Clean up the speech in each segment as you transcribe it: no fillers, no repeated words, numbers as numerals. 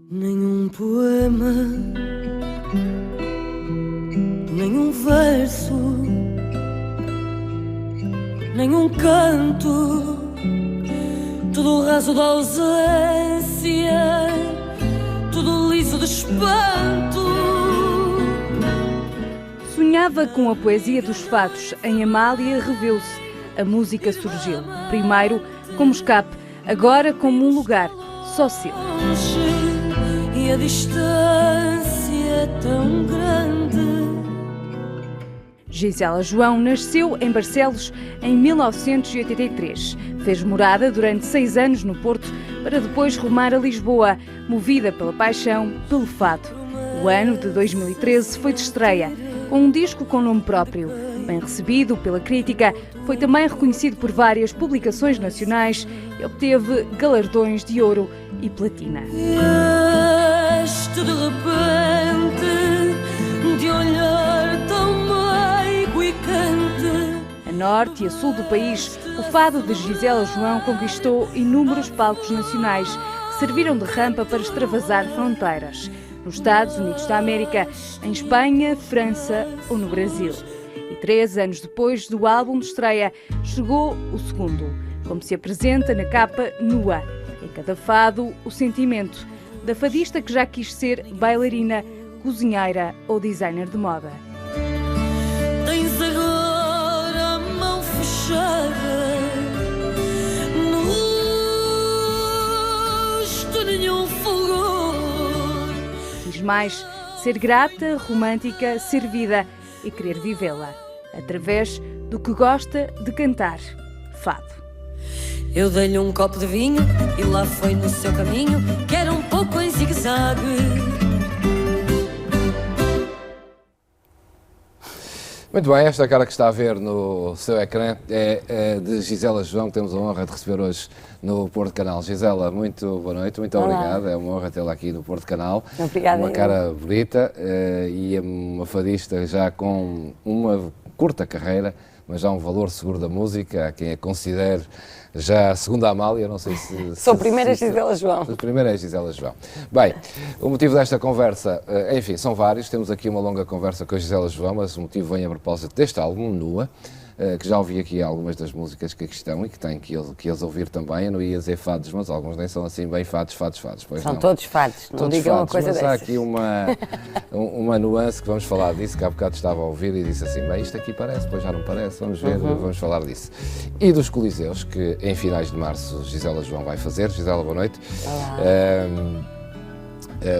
Nenhum poema, nenhum verso, nenhum canto, tudo raso da ausência, tudo liso de espanto. Sonhava com a poesia dos fados. Em Amália reveu-se. A música surgiu. Primeiro como escape, agora como um lugar só seu. E a distância é tão grande. Gisela João nasceu em Barcelos em 1983. Fez morada durante 6 anos no Porto para depois rumar a Lisboa, movida pela paixão pelo fado. O ano de 2013 foi de estreia, com um disco com nome próprio. Bem recebido pela crítica, foi também reconhecido por várias publicações nacionais e obteve galardões de ouro e platina. Este de repente, de olhar tão meigo e cante. A norte e a sul do país, o fado de Gisela João conquistou inúmeros palcos nacionais que serviram de rampa para extravasar fronteiras. Nos Estados Unidos da América, em Espanha, França ou no Brasil. E 3 anos depois do álbum de estreia, chegou o segundo, como se apresenta na capa nua. Em cada fado, o sentimento da fadista que já quis ser bailarina, cozinheira ou designer de moda. Tens agora a mão fechada, no rosto nenhum fulgor. Quis mais ser grata, romântica, ser vida e querer vivê-la, através do que gosta de cantar, fado. Eu dei-lhe um copo de vinho e lá foi no seu caminho, que era um pouco em zigue-zague. Muito bem, esta cara que está a ver no seu ecrã é de Gisela João, que temos a honra de receber hoje no Porto Canal. Gisela, muito boa noite, muito obrigado, é uma honra tê-la aqui no Porto Canal. Obrigada. Uma cara bonita e uma fadista já com uma curta carreira, mas já um valor seguro da música, há quem a considere já a segunda Amália, não sei se... Sou a primeira Gisela João. A primeira é Gisela João. Bem, o motivo desta conversa, enfim, são vários, temos aqui uma longa conversa com a Gisela João, mas o motivo vem a propósito deste álbum, Nua, que já ouvi aqui algumas das músicas que aqui estão e que tenho que as ouvir também. Eu não ia dizer fados, mas alguns nem são assim bem fados. Pois são não. todos fados, não todos digam fados, uma coisa mas dessas. há aqui uma nuance que vamos falar disso, que há bocado estava a ouvir e disse assim, bem, isto aqui parece, pois já não parece, vamos ver, vamos falar disso. E dos Coliseus, que em finais de março Gisela João vai fazer. Gisela, boa noite. Olá.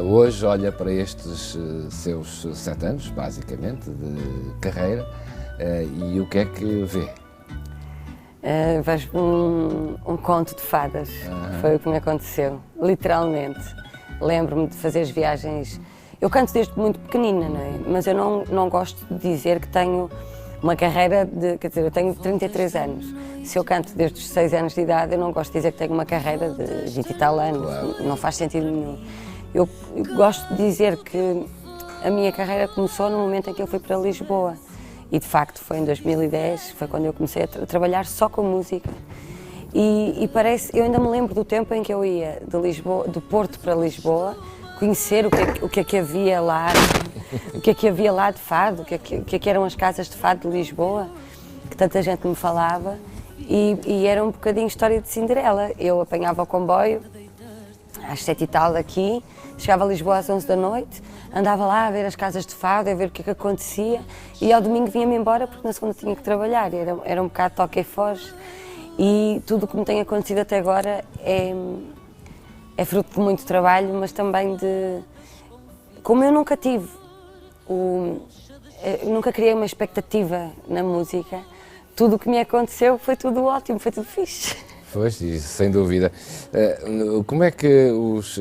Hoje olha para estes seus 7 anos, basicamente, de carreira, e o que é que vê? Vejo um conto de fadas, foi o que me aconteceu, literalmente. Lembro-me de fazer as viagens, eu canto desde muito pequenina, não é? Mas eu não gosto de dizer que tenho uma carreira de, quer dizer, eu tenho 33 anos. Se eu canto desde os 6 anos de idade, eu não gosto de dizer que tenho uma carreira de 20 e tal anos, claro. Não faz sentido nenhum. Eu gosto de dizer que a minha carreira começou no momento em que eu fui para Lisboa. E de facto foi em 2010, foi quando eu comecei a trabalhar só com música. E parece, eu ainda me lembro do tempo em que eu ia de Lisboa, do Porto para Lisboa, conhecer o que é que havia lá, o que é que havia lá de fado, o que é que eram as casas de fado de Lisboa, que tanta gente me falava, e era um bocadinho história de Cinderela. Eu apanhava o comboio às 7 e tal daqui, chegava a Lisboa às 11 da noite, andava lá a ver as casas de fado, a ver o que é que acontecia, e ao domingo vinha-me embora porque na segunda tinha que trabalhar, era um bocado toque e foge. E tudo o que me tem acontecido até agora é fruto de muito trabalho, mas também de... Como eu nunca tive, nunca criei uma expectativa na música, tudo o que me aconteceu foi tudo ótimo, foi tudo fixe. Pois, sem dúvida. Como é que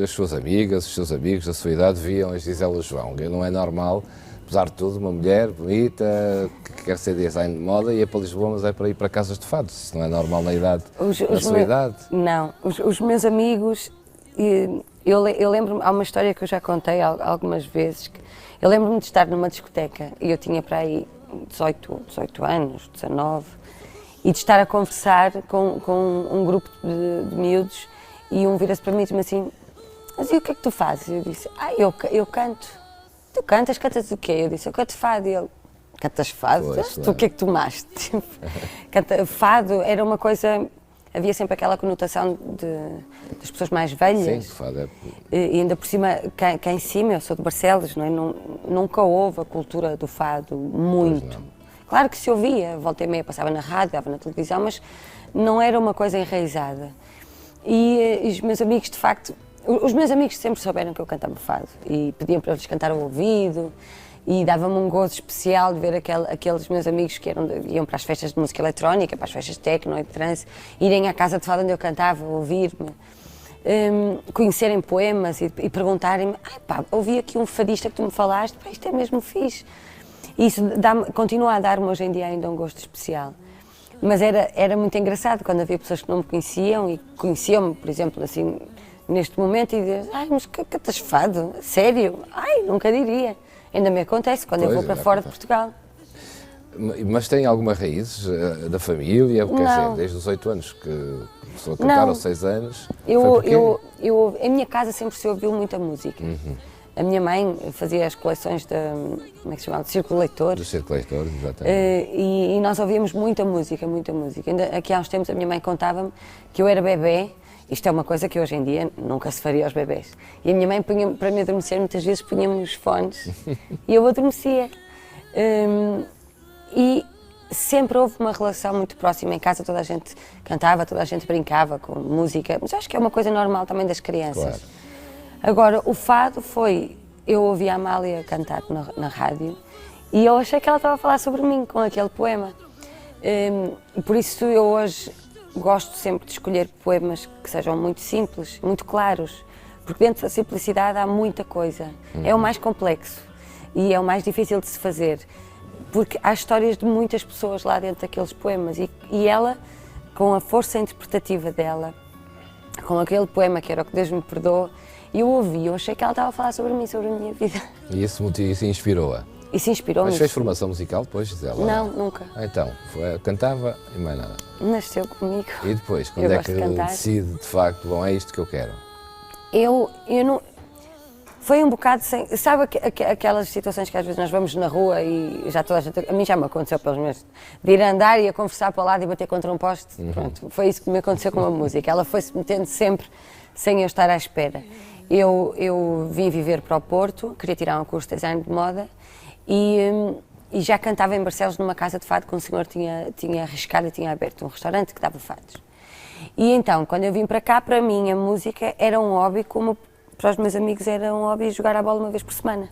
as suas amigas, os seus amigos da sua idade viam a Gisela João? Não é normal, apesar de tudo, uma mulher bonita, que quer ser design de moda e é para Lisboa, mas é para ir para casas de fado. Isso não é normal na idade, na sua idade? Não. Os meus amigos, eu lembro-me, há uma história que eu já contei algumas vezes, eu lembro-me de estar numa discoteca e eu tinha para aí 18 anos, 19, e de estar a conversar com um grupo de miúdos e um vira-se para mim e diz-me assim, mas e o que é que tu fazes? Eu disse, eu canto. Tu cantas? Cantas o quê? Eu disse, eu canto fado. E ele, cantas fado? Pois, Tu claro. o que é que tomaste? Fado era uma coisa, havia sempre aquela conotação das pessoas mais velhas. Sim, fado é... E ainda por cima, cá em cima, eu sou de Barcelos, não é? Nunca houve a cultura do fado muito. Claro que se ouvia, volta e meia passava na rádio, dava na televisão, mas não era uma coisa enraizada. E os meus amigos, de facto, os meus amigos sempre souberam que eu cantava fado e pediam para eles cantar ao ouvido e dava-me um gozo especial de ver aqueles meus amigos que iam para as festas de música eletrónica, para as festas de techno e de trance, irem à casa de fado onde eu cantava, ouvir-me, conhecerem poemas e perguntarem-me, ouvi aqui um fadista que tu me falaste, isto é mesmo fixe. E isso continua a dar-me hoje em dia ainda um gosto especial. Mas era muito engraçado quando havia pessoas que não me conheciam e conheciam-me, por exemplo, assim, neste momento e diziam, mas que cantas fado? Sério? Nunca diria. Ainda me acontece quando eu vou para fora de Portugal. Mas tem alguma raiz da família? Quer dizer, desde os 8 anos que começou a cantar, aos 6 anos? Em minha casa sempre se ouviu muita música. A minha mãe fazia as coleções como é que se chama? De Círculo Leitor. Do Círculo Leitor, exatamente. E nós ouvíamos muita música, muita música. Ainda aqui há uns tempos a minha mãe contava-me que eu era bebê. Isto é uma coisa que hoje em dia nunca se faria aos bebés. E a minha mãe, para me adormecer, muitas vezes punha-me os fones e eu adormecia. E sempre houve uma relação muito próxima. Em casa toda a gente cantava, toda a gente brincava com música. Mas acho que é uma coisa normal também das crianças. Claro. Agora, o fado foi... Eu ouvi a Amália cantar na rádio e eu achei que ela estava a falar sobre mim com aquele poema. Por isso eu hoje gosto sempre de escolher poemas que sejam muito simples, muito claros, porque dentro da simplicidade há muita coisa. É o mais complexo e é o mais difícil de se fazer, porque há histórias de muitas pessoas lá dentro daqueles poemas e ela, com a força interpretativa dela, com aquele poema que era O Que Deus Me Perdoa, eu ouvi, eu achei que ela estava a falar sobre mim, sobre a minha vida. E isso inspirou-a? Isso inspirou-me. Mas fez formação musical depois, Gisela? Não, nunca. Então, cantava e mais nada? Nasceu comigo. E depois, quando é que decide, de facto, bom, é isto que eu quero? Eu não... Foi um bocado sem... Sabe aquelas situações que às vezes nós vamos na rua e já toda a gente... A mim já me aconteceu pelos meus... De ir andar e a conversar para o lado e bater contra um poste. Pronto, foi isso que me aconteceu com a música. Ela foi-se metendo sempre sem eu estar à espera. Eu vim viver para o Porto, queria tirar um curso de design de moda e já cantava em Barcelos numa casa de fado que um senhor tinha arriscado e tinha aberto um restaurante que dava fados. E então, quando eu vim para cá, para mim a música era um hobby como para os meus amigos era um hobby jogar a bola uma vez por semana.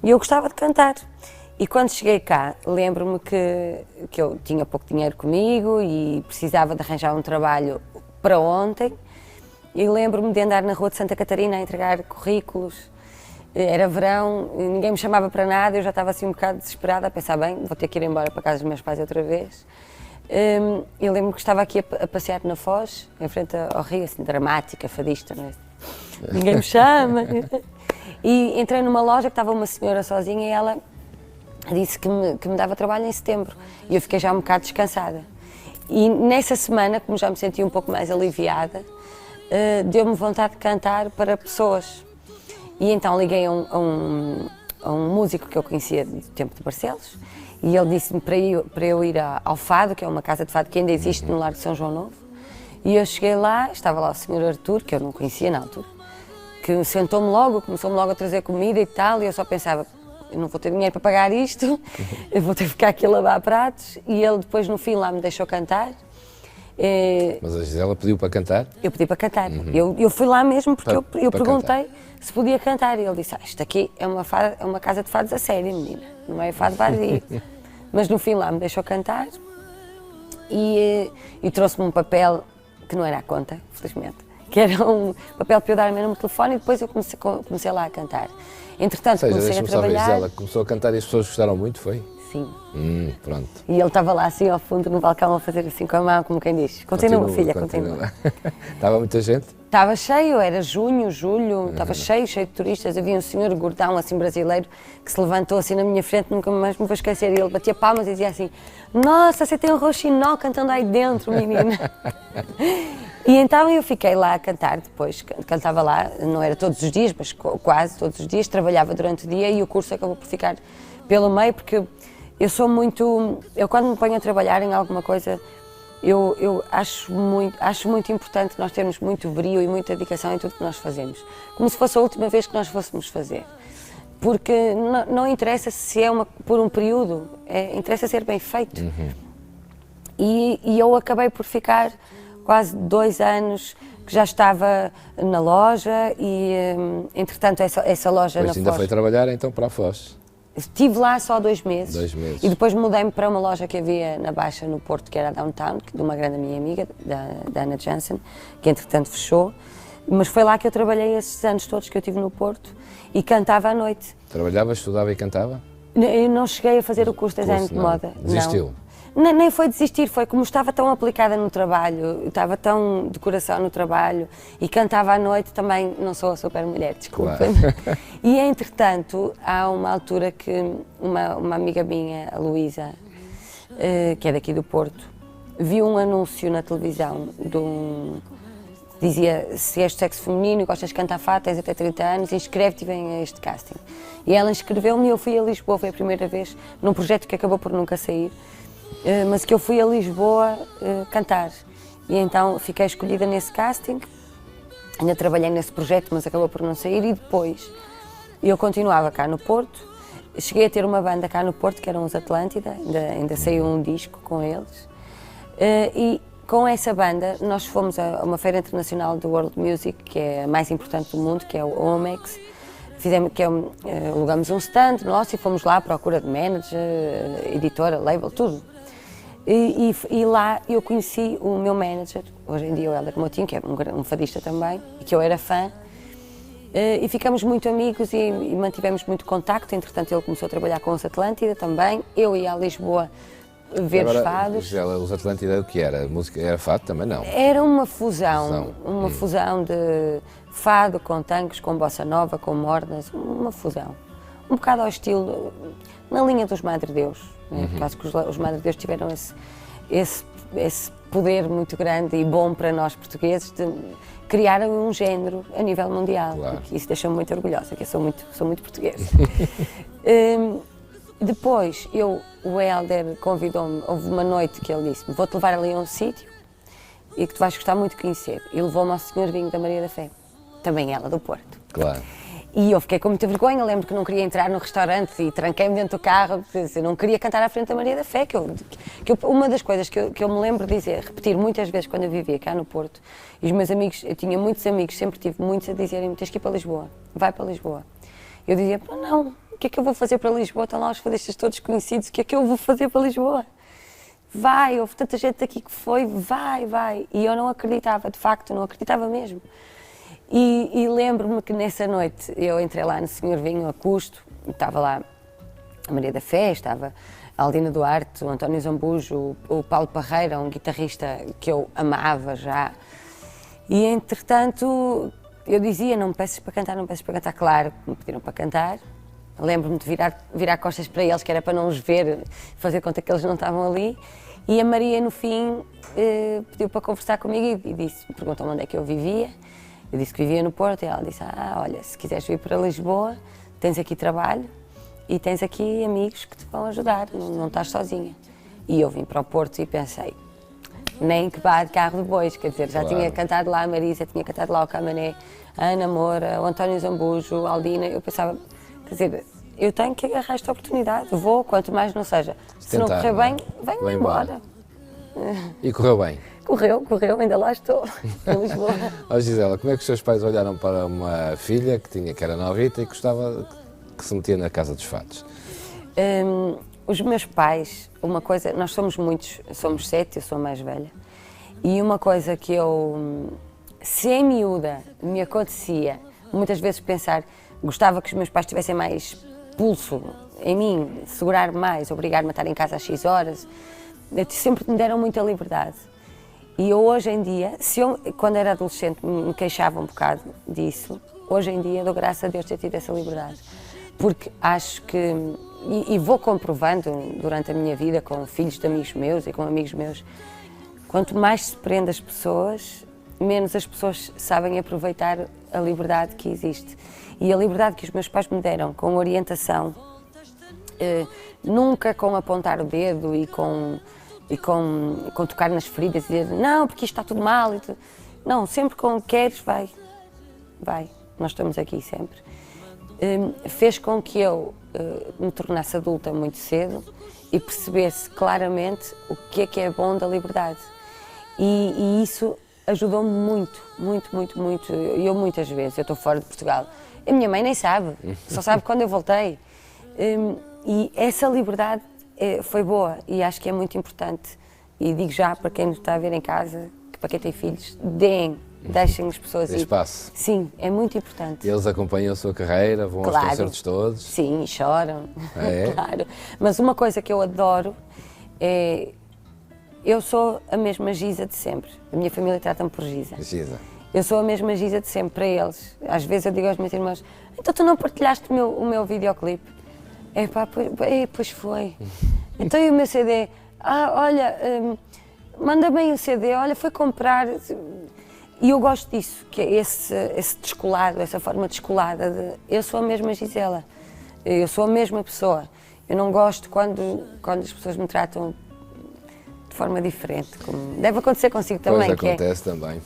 E eu gostava de cantar. E quando cheguei cá, lembro-me que eu tinha pouco dinheiro comigo e precisava de arranjar um trabalho para ontem. E lembro-me de andar na rua de Santa Catarina a entregar currículos. Era verão, ninguém me chamava para nada, eu já estava assim um bocado desesperada, a pensar, bem, vou ter que ir embora para casa dos meus pais outra vez. Eu lembro-me que estava aqui a passear na Foz, em frente ao rio, assim, dramática, fadista, não é? Ninguém me chama. E entrei numa loja que estava uma senhora sozinha e ela disse que me dava trabalho em setembro. E eu fiquei já um bocado descansada. E nessa semana, como já me senti um pouco mais aliviada, deu-me vontade de cantar para pessoas. E então liguei a um músico que eu conhecia do tempo de Barcelos e ele disse-me para eu ir ao Fado, que é uma casa de fado que ainda existe no Largo de São João Novo. E eu cheguei lá, estava lá o Sr. Artur, que eu não conhecia na altura, que sentou-me logo, começou-me logo a trazer comida e tal, e eu só pensava, eu não vou ter dinheiro para pagar isto, eu vou ter que ficar aqui a lavar pratos. E ele depois no fim lá me deixou cantar. Mas a Gisela pediu para cantar? Eu pedi para cantar. Eu fui lá mesmo porque eu perguntei cantar. Se podia cantar e ele disse, isto aqui é uma casa de fados a sério, menina, não é fado vadio. Mas no fim lá me deixou cantar e trouxe-me um papel que não era à conta, felizmente, que era um papel para eu dar o meu número de telefone e depois eu comecei lá a cantar. Entretanto, comecei a trabalhar. Gisela começou a cantar e as pessoas gostaram muito, foi? assim. Pronto. E ele estava lá assim ao fundo no balcão a fazer assim com a mão, como quem diz, continua filha, continua. Estava muita gente? Estava cheio, era junho, julho, estava cheio de turistas. Havia um senhor gordão, assim, brasileiro, que se levantou assim na minha frente, nunca mais me vou esquecer. E ele batia palmas e dizia assim: nossa, você tem um roxinol cantando aí dentro, menina. E então eu fiquei lá a cantar depois, cantava lá, não era todos os dias, mas quase todos os dias, trabalhava durante o dia e o curso acabou por ficar pelo meio, porque eu quando me ponho a trabalhar em alguma coisa, eu acho muito importante nós termos muito brio e muita dedicação em tudo que nós fazemos, como se fosse a última vez que nós fôssemos fazer, porque não interessa se é por um período, interessa ser bem feito. E eu acabei por ficar quase 2 anos que já estava na loja e, entretanto, essa loja Depois na ainda Foz... foi trabalhar então para a Foz. Estive lá só 2 meses. 2 meses. E depois mudei-me para uma loja que havia na Baixa, no Porto, que era a Downtown, de uma grande minha amiga, da Ana Jansen, que entretanto fechou. Mas foi lá que eu trabalhei esses anos todos que eu tive no Porto e cantava à noite. Trabalhava, estudava e cantava? Eu não cheguei a fazer o curso de design de moda. Desistiu? Não. Nem foi desistir, foi como estava tão aplicada no trabalho, estava tão de coração no trabalho e cantava à noite também, não sou a super mulher, desculpa. Claro. E entretanto, há uma altura que uma amiga minha, a Luísa, que é daqui do Porto, viu um anúncio na televisão dizia: se és de sexo feminino e gostas de cantar fado, tens até 30 anos, inscreve-te e vem a este casting. E ela inscreveu-me e eu fui a Lisboa, foi a primeira vez, num projeto que acabou por nunca sair, mas que eu fui a Lisboa cantar. E então fiquei escolhida nesse casting, ainda trabalhei nesse projeto, mas acabou por não sair. E depois eu continuava cá no Porto, cheguei a ter uma banda cá no Porto, que eram os Atlântida, ainda saiu um disco com eles. E com essa banda nós fomos a uma feira internacional do World Music, que é a mais importante do mundo, que é o Omex. Alugamos um stand nosso e fomos lá à procura de manager, editora, label, tudo. E lá eu conheci o meu manager, hoje em dia o Helder Motinho, que é um fadista também, e que eu era fã, e ficamos muito amigos e mantivemos muito contacto. Entretanto ele começou a trabalhar com os Atlântida também, eu ia a Lisboa ver os fados. Gisela, os Atlântida o que era? Música, era fado também não? Era uma fusão de fado com tangos, com bossa nova, com mornas, uma fusão. Um bocado ao estilo, na linha dos Madre Deus. Quase que os Madre Deus tiveram esse poder muito grande e bom para nós portugueses de criar um género a nível mundial. Claro. Isso deixa-me muito orgulhosa, que eu sou muito portuguesa. Depois, o Helder convidou-me, houve uma noite que ele disse-me: vou-te levar ali a um sítio e que tu vais gostar muito de conhecer. E levou-me ao Senhor Vinho da Maria da Fé, também ela do Porto. Claro. E eu fiquei com muita vergonha, lembro que não queria entrar no restaurante e tranquei-me dentro do carro, porque eu não queria cantar à frente da Maria da Fé, uma das coisas que eu me lembro de dizer, repetir muitas vezes quando eu vivia cá no Porto, e os meus amigos, eu tinha muitos amigos, sempre tive muitos a dizerem-me: tens que ir para Lisboa, vai para Lisboa. Eu dizia: não, o que é que eu vou fazer para Lisboa? Estão lá os fadistas todos conhecidos, o que é que eu vou fazer para Lisboa? Vai, houve tanta gente aqui que foi, vai. E eu não acreditava, de facto, não acreditava mesmo. E lembro-me que nessa noite eu entrei lá no Senhor Vinho a custo, estava lá a Maria da Fé, estava a Aldina Duarte, o António Zambujo, o Paulo Parreira, um guitarrista que eu amava já. E entretanto eu dizia: não me peças para cantar, claro, me pediram para cantar. Lembro-me de virar costas para eles, que era para não os ver, fazer conta que eles não estavam ali. E a Maria, no fim, pediu para conversar comigo e perguntou-me onde é que eu vivia. Eu disse que vivia no Porto e ela disse: olha, se quiseres vir para Lisboa, tens aqui trabalho e tens aqui amigos que te vão ajudar, não estás sozinha. E eu vim para o Porto e pensei: nem que vá de carro de bois, quer dizer, já tinha cantado lá a Marisa, tinha cantado lá o Camané, a Ana Moura, o António Zambujo, a Aldina. Eu pensava, quer dizer, eu tenho que agarrar esta oportunidade, vou, quanto mais não seja. Se não correr bem, venho embora. E correu bem? Correu, ainda lá estou, em Lisboa. Gisela, como é que os seus pais olharam para uma filha que era novita e que gostava que se metia na casa dos fados? Os meus pais, uma coisa, nós somos muitos, somos 7, eu sou a mais velha, e uma coisa que se em miúda me acontecia, muitas vezes pensar, gostava que os meus pais tivessem mais pulso em mim, segurar mais, obrigar-me a estar em casa às X horas, sempre me deram muita liberdade. E eu hoje em dia, quando era adolescente me queixava um bocado disso, hoje em dia dou graças a Deus ter tido essa liberdade. Porque acho que, e vou comprovando durante a minha vida com filhos de amigos meus e com amigos meus, quanto mais se prende as pessoas, menos as pessoas sabem aproveitar a liberdade que existe. E a liberdade que os meus pais me deram, com orientação, nunca com apontar o dedo e com tocar nas feridas e dizer não, porque isto está tudo mal. Não, sempre com queres, vai, nós estamos aqui sempre. Fez com que eu me tornasse adulta muito cedo e percebesse claramente o que é bom da liberdade. E isso ajudou-me muito. Eu muitas vezes, eu estou fora de Portugal, a minha mãe nem sabe, só sabe quando eu voltei. E essa liberdade foi boa e acho que é muito importante. E digo já para quem nos está a ver em casa, que para quem tem filhos, deixem as pessoas ir. Espaço. Sim, é muito importante. Eles acompanham a sua carreira, vão aos concertos todos? Sim, choram, É? claro. Mas uma coisa que eu adoro é... Eu sou a mesma Giza de sempre. A minha família trata-me por Giza. Giza. Eu sou a mesma Giza de sempre para eles. Às vezes eu digo aos meus irmãos, então tu não partilhaste o meu videoclipe? Pois foi. Então e o meu CD? Olha, manda bem o CD, olha, foi comprar. E eu gosto disso, que é esse descolado, essa forma descolada de eu sou a mesma Gisela, eu sou a mesma pessoa. Eu não gosto quando as pessoas me tratam de forma diferente, como deve acontecer consigo também. Pois acontece também.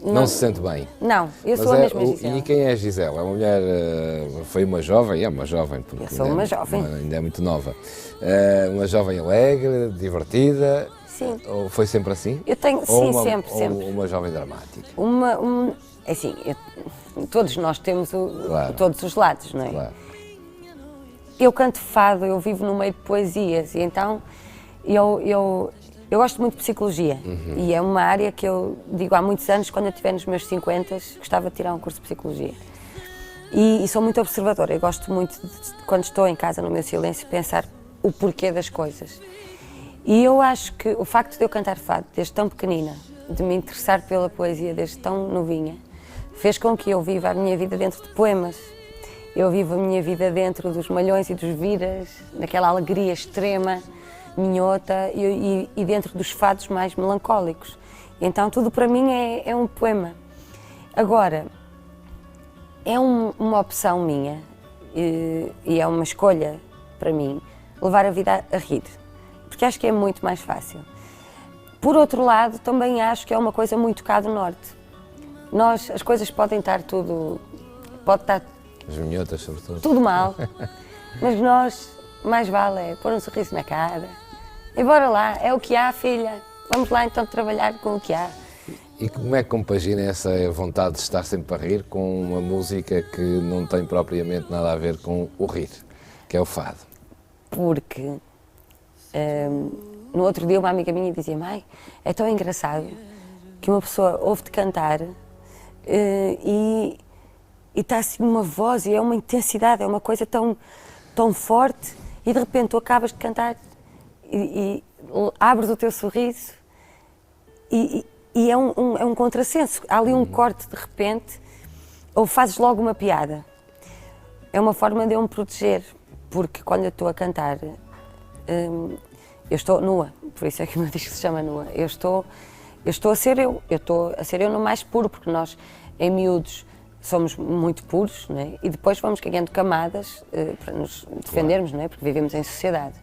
Não se sente bem. Não, eu sou a mesma Gisela. E quem é a Gisela? É uma mulher, foi uma jovem, é uma jovem, porque Eu sou uma jovem. Ainda é muito nova. Uma jovem alegre, divertida. Sim. Ou foi sempre assim? Eu tenho, sim, sempre. Ou uma jovem dramática? Assim, todos nós temos Claro. todos os lados, não é? Claro. Eu canto fado, eu vivo no meio de poesias e então eu gosto muito de psicologia e é uma área que eu digo há muitos anos, quando eu estiver nos meus 50, gostava de tirar um curso de psicologia. E sou muito observadora, eu gosto muito quando estou em casa no meu silêncio, pensar o porquê das coisas. E eu acho que o facto de eu cantar fado desde tão pequenina, de me interessar pela poesia desde tão novinha, fez com que eu viva a minha vida dentro de poemas. Eu vivo a minha vida dentro dos malhões e dos viras, naquela alegria extrema, minhota, e dentro dos fados mais melancólicos. Então tudo para mim é um poema. Agora, é uma opção minha e é uma escolha para mim levar a vida a rir, porque acho que é muito mais fácil. Por outro lado, também acho que é uma coisa muito cá do Norte. As coisas podem estar pode estar As minhotas, sobretudo. tudo mal, mas nós, mais vale pôr um sorriso na cara e bora lá, é o que há, filha, vamos lá então trabalhar com o que há. E como é que compagina essa vontade de estar sempre a rir com uma música que não tem propriamente nada a ver com o rir, que é o fado? Porque no outro dia uma amiga minha dizia, mãe, é tão engraçado que uma pessoa ouve-te cantar e está assim uma voz e é uma intensidade, é uma coisa tão forte e de repente tu acabas de cantar e abres o teu sorriso e é um contrassenso, há ali um corte de repente ou fazes logo uma piada. É uma forma de eu me proteger, porque quando eu estou a cantar eu estou nua, por isso é que o meu disco se chama Nua. Eu estou a ser eu estou a ser eu no mais puro, porque nós em miúdos somos muito puros, não é? E depois vamos ganhando camadas para nos defendermos, não é? Porque vivemos em sociedade.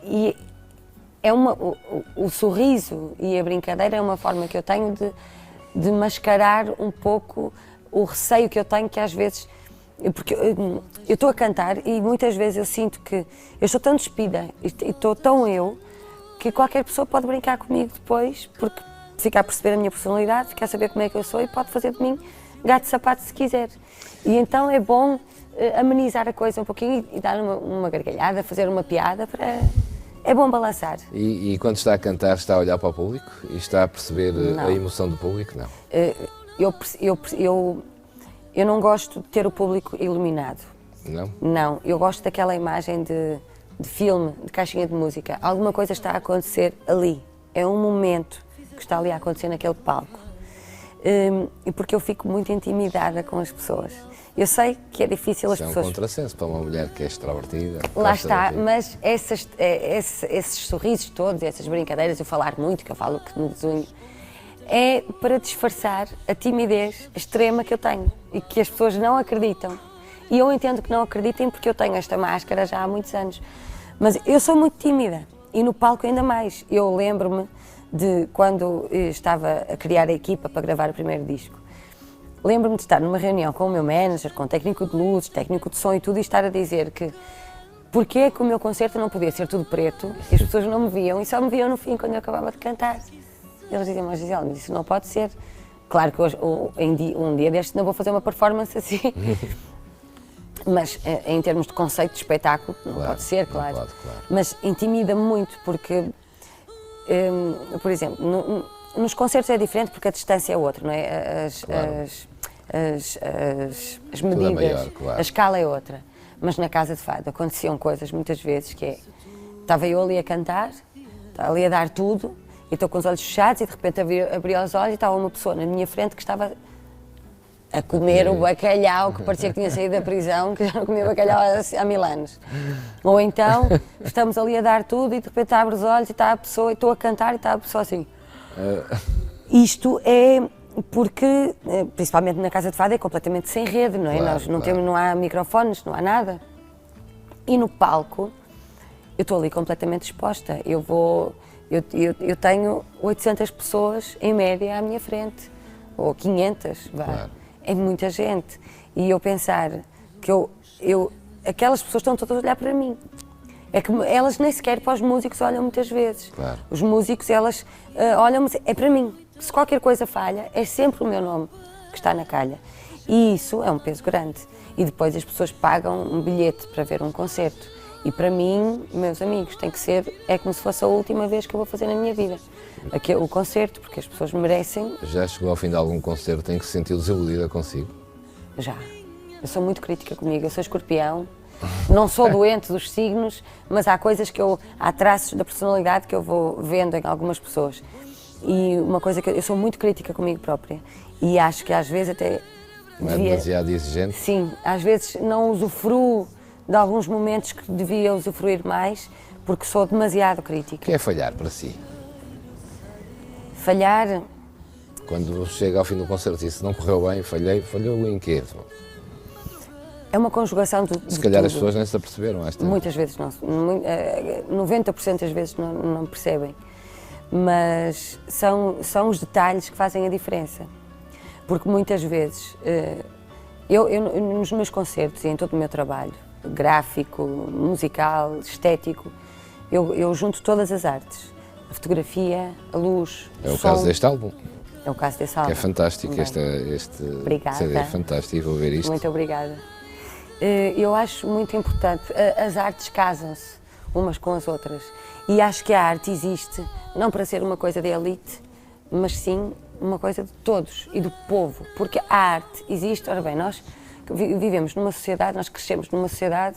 E é o sorriso e a brincadeira é uma forma que eu tenho de mascarar um pouco o receio que eu tenho, que às vezes... Porque eu estou a cantar e muitas vezes eu sinto que eu estou tão despida e estou tão eu, que qualquer pessoa pode brincar comigo depois, porque fica a perceber a minha personalidade, fica a saber como é que eu sou e pode fazer de mim gato de sapato se quiser. E então é bom amenizar a coisa um pouquinho e dar uma gargalhada, fazer uma piada, é bom balançar. E quando está a cantar, está a olhar para o público e está a perceber a emoção do público? Não. Eu não gosto de ter o público iluminado. Não? Não, eu gosto daquela imagem de filme, de caixinha de música. Alguma coisa está a acontecer ali. É um momento que está ali a acontecer naquele palco. E porque eu fico muito intimidada com as pessoas. Eu sei que é difícil as Isso pessoas... É um contrassenso para uma mulher que é extrovertida. Lá gosta está, de rir. mas esses sorrisos todos, essas brincadeiras, eu falar muito, que eu falo que me desunho, é para disfarçar a timidez extrema que eu tenho e que as pessoas não acreditam. E eu entendo que não acreditem porque eu tenho esta máscara já há muitos anos. Mas eu sou muito tímida e no palco ainda mais. Eu lembro-me de quando estava a criar a equipa para gravar o primeiro disco. Lembro-me de estar numa reunião com o meu manager, com o técnico de luzes, técnico de som e tudo, e estar a dizer que porquê que o meu concerto não podia ser tudo preto e as pessoas não me viam e só me viam no fim quando eu acabava de cantar. E eles diziam, mas Gisele, isso não pode ser. Claro que hoje, um dia deste não vou fazer uma performance assim. Mas em termos de conceito de espetáculo, não pode ser, claro. Não pode, claro. Mas intimida-me muito porque, por exemplo, nos concertos é diferente porque a distância é outra, não é? As medidas, maior, claro. a escala é outra. Mas na casa de fado aconteciam coisas muitas vezes que estava eu ali a cantar, estava ali a dar tudo, e estou com os olhos fechados e de repente abri os olhos e estava uma pessoa na minha frente que estava a comer o bacalhau, que parecia que tinha saído da prisão, que já não comia bacalhau há 1000 anos. Ou então, estamos ali a dar tudo e de repente abre os olhos e está a pessoa, e estou a cantar e está a pessoa assim. Isto é porque, principalmente na casa de fado, é completamente sem rede, não é? Claro, Nós não claro. não há microfones, não há nada. E no palco, eu estou ali completamente exposta. Eu tenho 800 pessoas, em média, à minha frente. Ou 500, vá. Claro. É muita gente. E eu pensar que aquelas pessoas estão todas a olhar para mim. É que elas nem sequer para os músicos olham muitas vezes. Claro. Os músicos, elas olham, é para mim. Se qualquer coisa falha, é sempre o meu nome que está na calha. E isso é um peso grande. E depois as pessoas pagam um bilhete para ver um concerto. E para mim, meus amigos, tem que ser, é como se fosse a última vez que eu vou fazer na minha vida. Aqui, o concerto, porque as pessoas merecem. Já chegou ao fim de algum concerto em que se sentiu desiludida consigo? Já. Eu sou muito crítica comigo, eu sou escorpião, não sou doente dos signos, mas há coisas há traços da personalidade que eu vou vendo em algumas pessoas. E uma coisa que eu sou muito crítica comigo própria e acho que às vezes até Não é demasiado exigente? Sim, às vezes não usufruo de alguns momentos que devia usufruir mais porque sou demasiado crítica. O que é falhar para si? Falhar, Quando chega ao fim do concerto e se não correu bem, falhou em quê? é uma conjugação de Se calhar tudo. as pessoas nem se aperceberam. Muitas vezes não, 90% das vezes não percebem, mas são os detalhes que fazem a diferença, porque muitas vezes, eu nos meus concertos e em todo o meu trabalho, gráfico, musical, estético, eu junto todas as artes, a fotografia, a luz, É o som. caso deste álbum, É o caso desse que álbum. é fantástico. Também. Este Obrigada. CD é fantástico, vou ver isto. Muito obrigada. Eu acho muito importante, as artes casam-se umas com as outras e acho que a arte existe não para ser uma coisa de elite, mas sim uma coisa de todos e do povo, porque a arte existe. Ora bem, nós vivemos numa sociedade, nós crescemos numa sociedade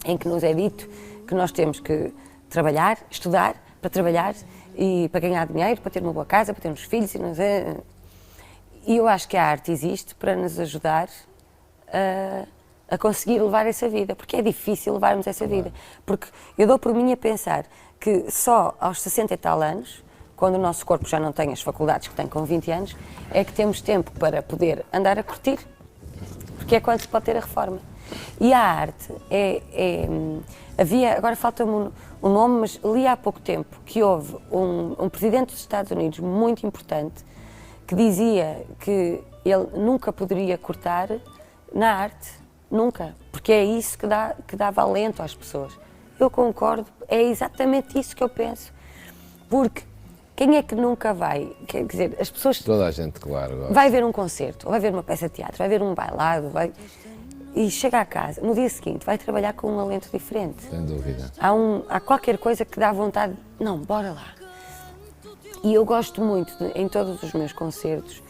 em que nos é dito que nós temos que trabalhar, estudar para trabalhar e para ganhar dinheiro, para ter uma boa casa, para termos filhos e eu acho que a arte existe para nos ajudar a conseguir levar essa vida, porque é difícil levarmos essa vida, porque eu dou por mim a pensar que só aos 60 e tal anos, quando o nosso corpo já não tem as faculdades que tem com 20 anos, é que temos tempo para poder andar a curtir, porque é quando se pode ter a reforma. E a arte havia, agora falta-me o nome, mas li há pouco tempo que houve um presidente dos Estados Unidos muito importante que dizia que ele nunca poderia cortar na arte, nunca, porque é isso que dá alento às pessoas. Eu concordo, é exatamente isso que eu penso, porque quem é que nunca vai, quer dizer, as pessoas... Toda a gente, claro. Gosta. Vai ver um concerto, ou vai ver uma peça de teatro, vai ver um bailado, e chega a casa, no dia seguinte vai trabalhar com um alento diferente. Sem dúvida. Há qualquer coisa que dá vontade, não, bora lá. E eu gosto muito, em todos os meus concertos,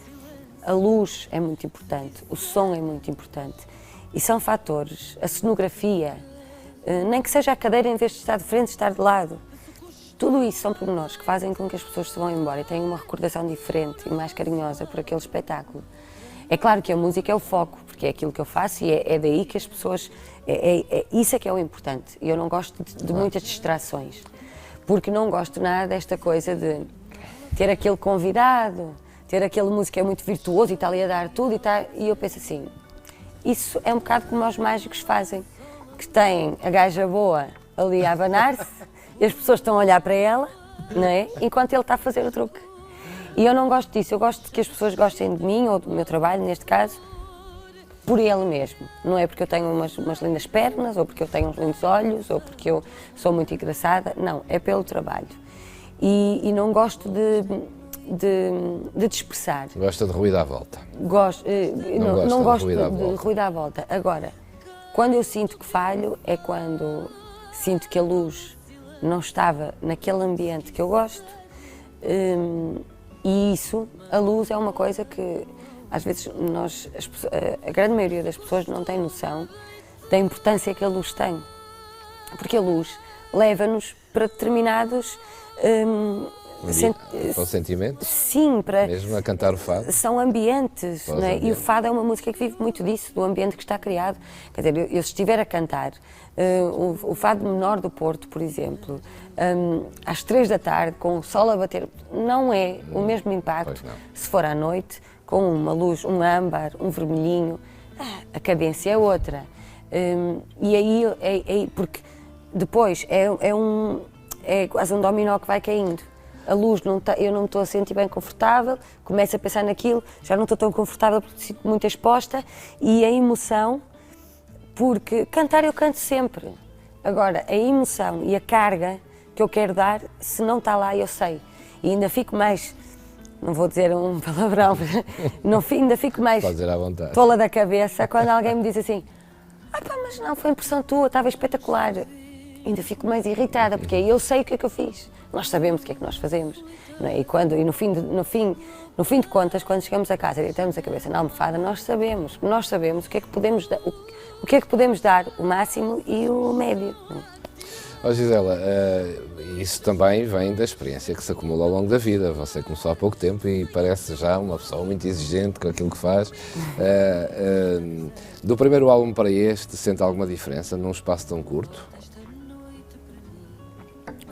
a luz é muito importante, o som é muito importante. E são fatores, a cenografia, nem que seja a cadeira em vez de estar de frente, estar de lado. Tudo isso são pormenores que fazem com que as pessoas se vão embora e tenham uma recordação diferente e mais carinhosa por aquele espetáculo. É claro que a música é o foco, porque é aquilo que eu faço e é daí que as pessoas... isso é que é o importante. E eu não gosto de muitas distrações, porque não gosto nada desta coisa de ter aquele convidado, ter aquele músico que é muito virtuoso e está ali a dar tudo e eu penso assim, isso é um bocado como os mágicos fazem, que têm a gaja boa ali a abanar-se e as pessoas estão a olhar para ela, não é? Enquanto ele está a fazer o truque. E eu não gosto disso, eu gosto de que as pessoas gostem de mim ou do meu trabalho, neste caso, por ele mesmo. Não é porque eu tenho umas lindas pernas, ou porque eu tenho uns lindos olhos, ou porque eu sou muito engraçada, não, é pelo trabalho. E não gosto de dispersar. Gosta de ruído à volta? Não gosto de ruído à volta. Agora, quando eu sinto que falho, é quando sinto que a luz não estava naquele ambiente que eu gosto, e isso, a luz é uma coisa que às vezes a grande maioria das pessoas não tem noção da importância que a luz tem. Porque a luz leva-nos para determinados sentimentos? Sim, mesmo a cantar o fado? São ambientes, não é? E o fado é uma música que vive muito disso, do ambiente que está criado. Quer dizer, eu se estiver a cantar o fado menor do Porto, por exemplo, às 3 da tarde, com o sol a bater, não é o mesmo impacto se for à noite, com uma luz, um âmbar, um vermelhinho, a cadência é outra. E aí, porque depois é quase um dominó que vai caindo. A luz, eu não me estou a sentir bem confortável, começo a pensar naquilo, já não estou tão confortável porque sinto muito exposta, e a emoção, porque cantar eu canto sempre. Agora, a emoção e a carga que eu quero dar, se não está lá, eu sei. E ainda fico mais, não vou dizer um palavrão, ainda fico mais tola da cabeça quando alguém me diz assim, mas não, foi impressão tua, estava espetacular. Ainda fico mais irritada, porque aí eu sei o que é que eu fiz. Nós sabemos o que é que nós fazemos. Não é? E no fim de contas, quando chegamos a casa e deitamos a cabeça na almofada, nós sabemos o que é que podemos dar, o que é que podemos dar, o máximo e o médio. Gisela, isso também vem da experiência que se acumula ao longo da vida. Você começou há pouco tempo e parece já uma pessoa muito exigente com aquilo que faz. Do primeiro álbum para este, sente alguma diferença num espaço tão curto?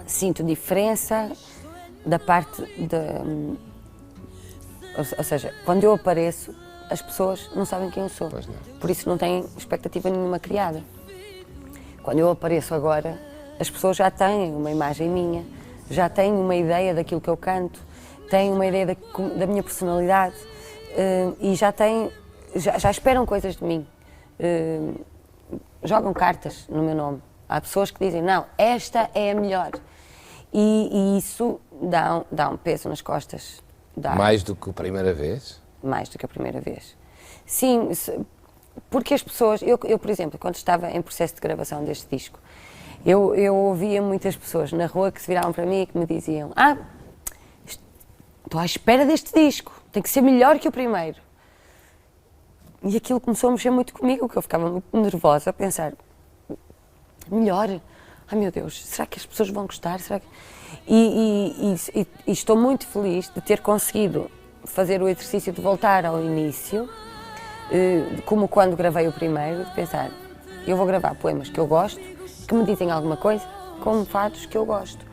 Sinto diferença da parte de... Ou seja, quando eu apareço, as pessoas não sabem quem eu sou. Por isso não têm expectativa nenhuma criada. Quando eu apareço agora, as pessoas já têm uma imagem minha, já têm uma ideia daquilo que eu canto, têm uma ideia da minha personalidade e já esperam coisas de mim. Jogam cartas no meu nome. Há pessoas que dizem, não, esta é a melhor. E isso dá um peso nas costas. Mais do que a primeira vez? Mais do que a primeira vez. Sim, porque as pessoas... Eu, por exemplo, quando estava em processo de gravação deste disco, eu ouvia muitas pessoas na rua que se viravam para mim e que me diziam estou à espera deste disco, tem que ser melhor que o primeiro. E aquilo começou a mexer muito comigo, que eu ficava muito nervosa a pensar, melhor? Ai meu Deus, será que as pessoas vão gostar? Será que... E estou muito feliz de ter conseguido fazer o exercício de voltar ao início, como quando gravei o primeiro, de pensar, eu vou gravar poemas que eu gosto, que me dizem alguma coisa, com fados que eu gosto.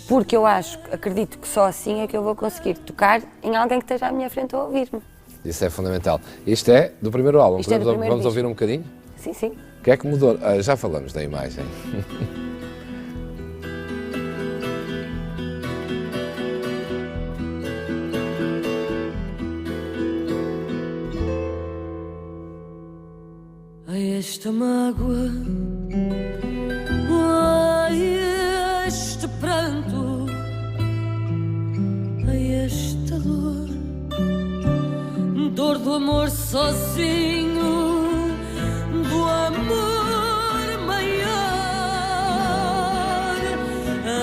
Porque eu acredito que só assim é que eu vou conseguir tocar em alguém que esteja à minha frente a ouvir-me. Isso é fundamental. Isto é do primeiro álbum, vamos ouvir um bocadinho? Sim, sim. O que é que mudou? Já falamos da imagem. Esta mágoa, este pranto, esta dor do amor sozinho, do amor maior,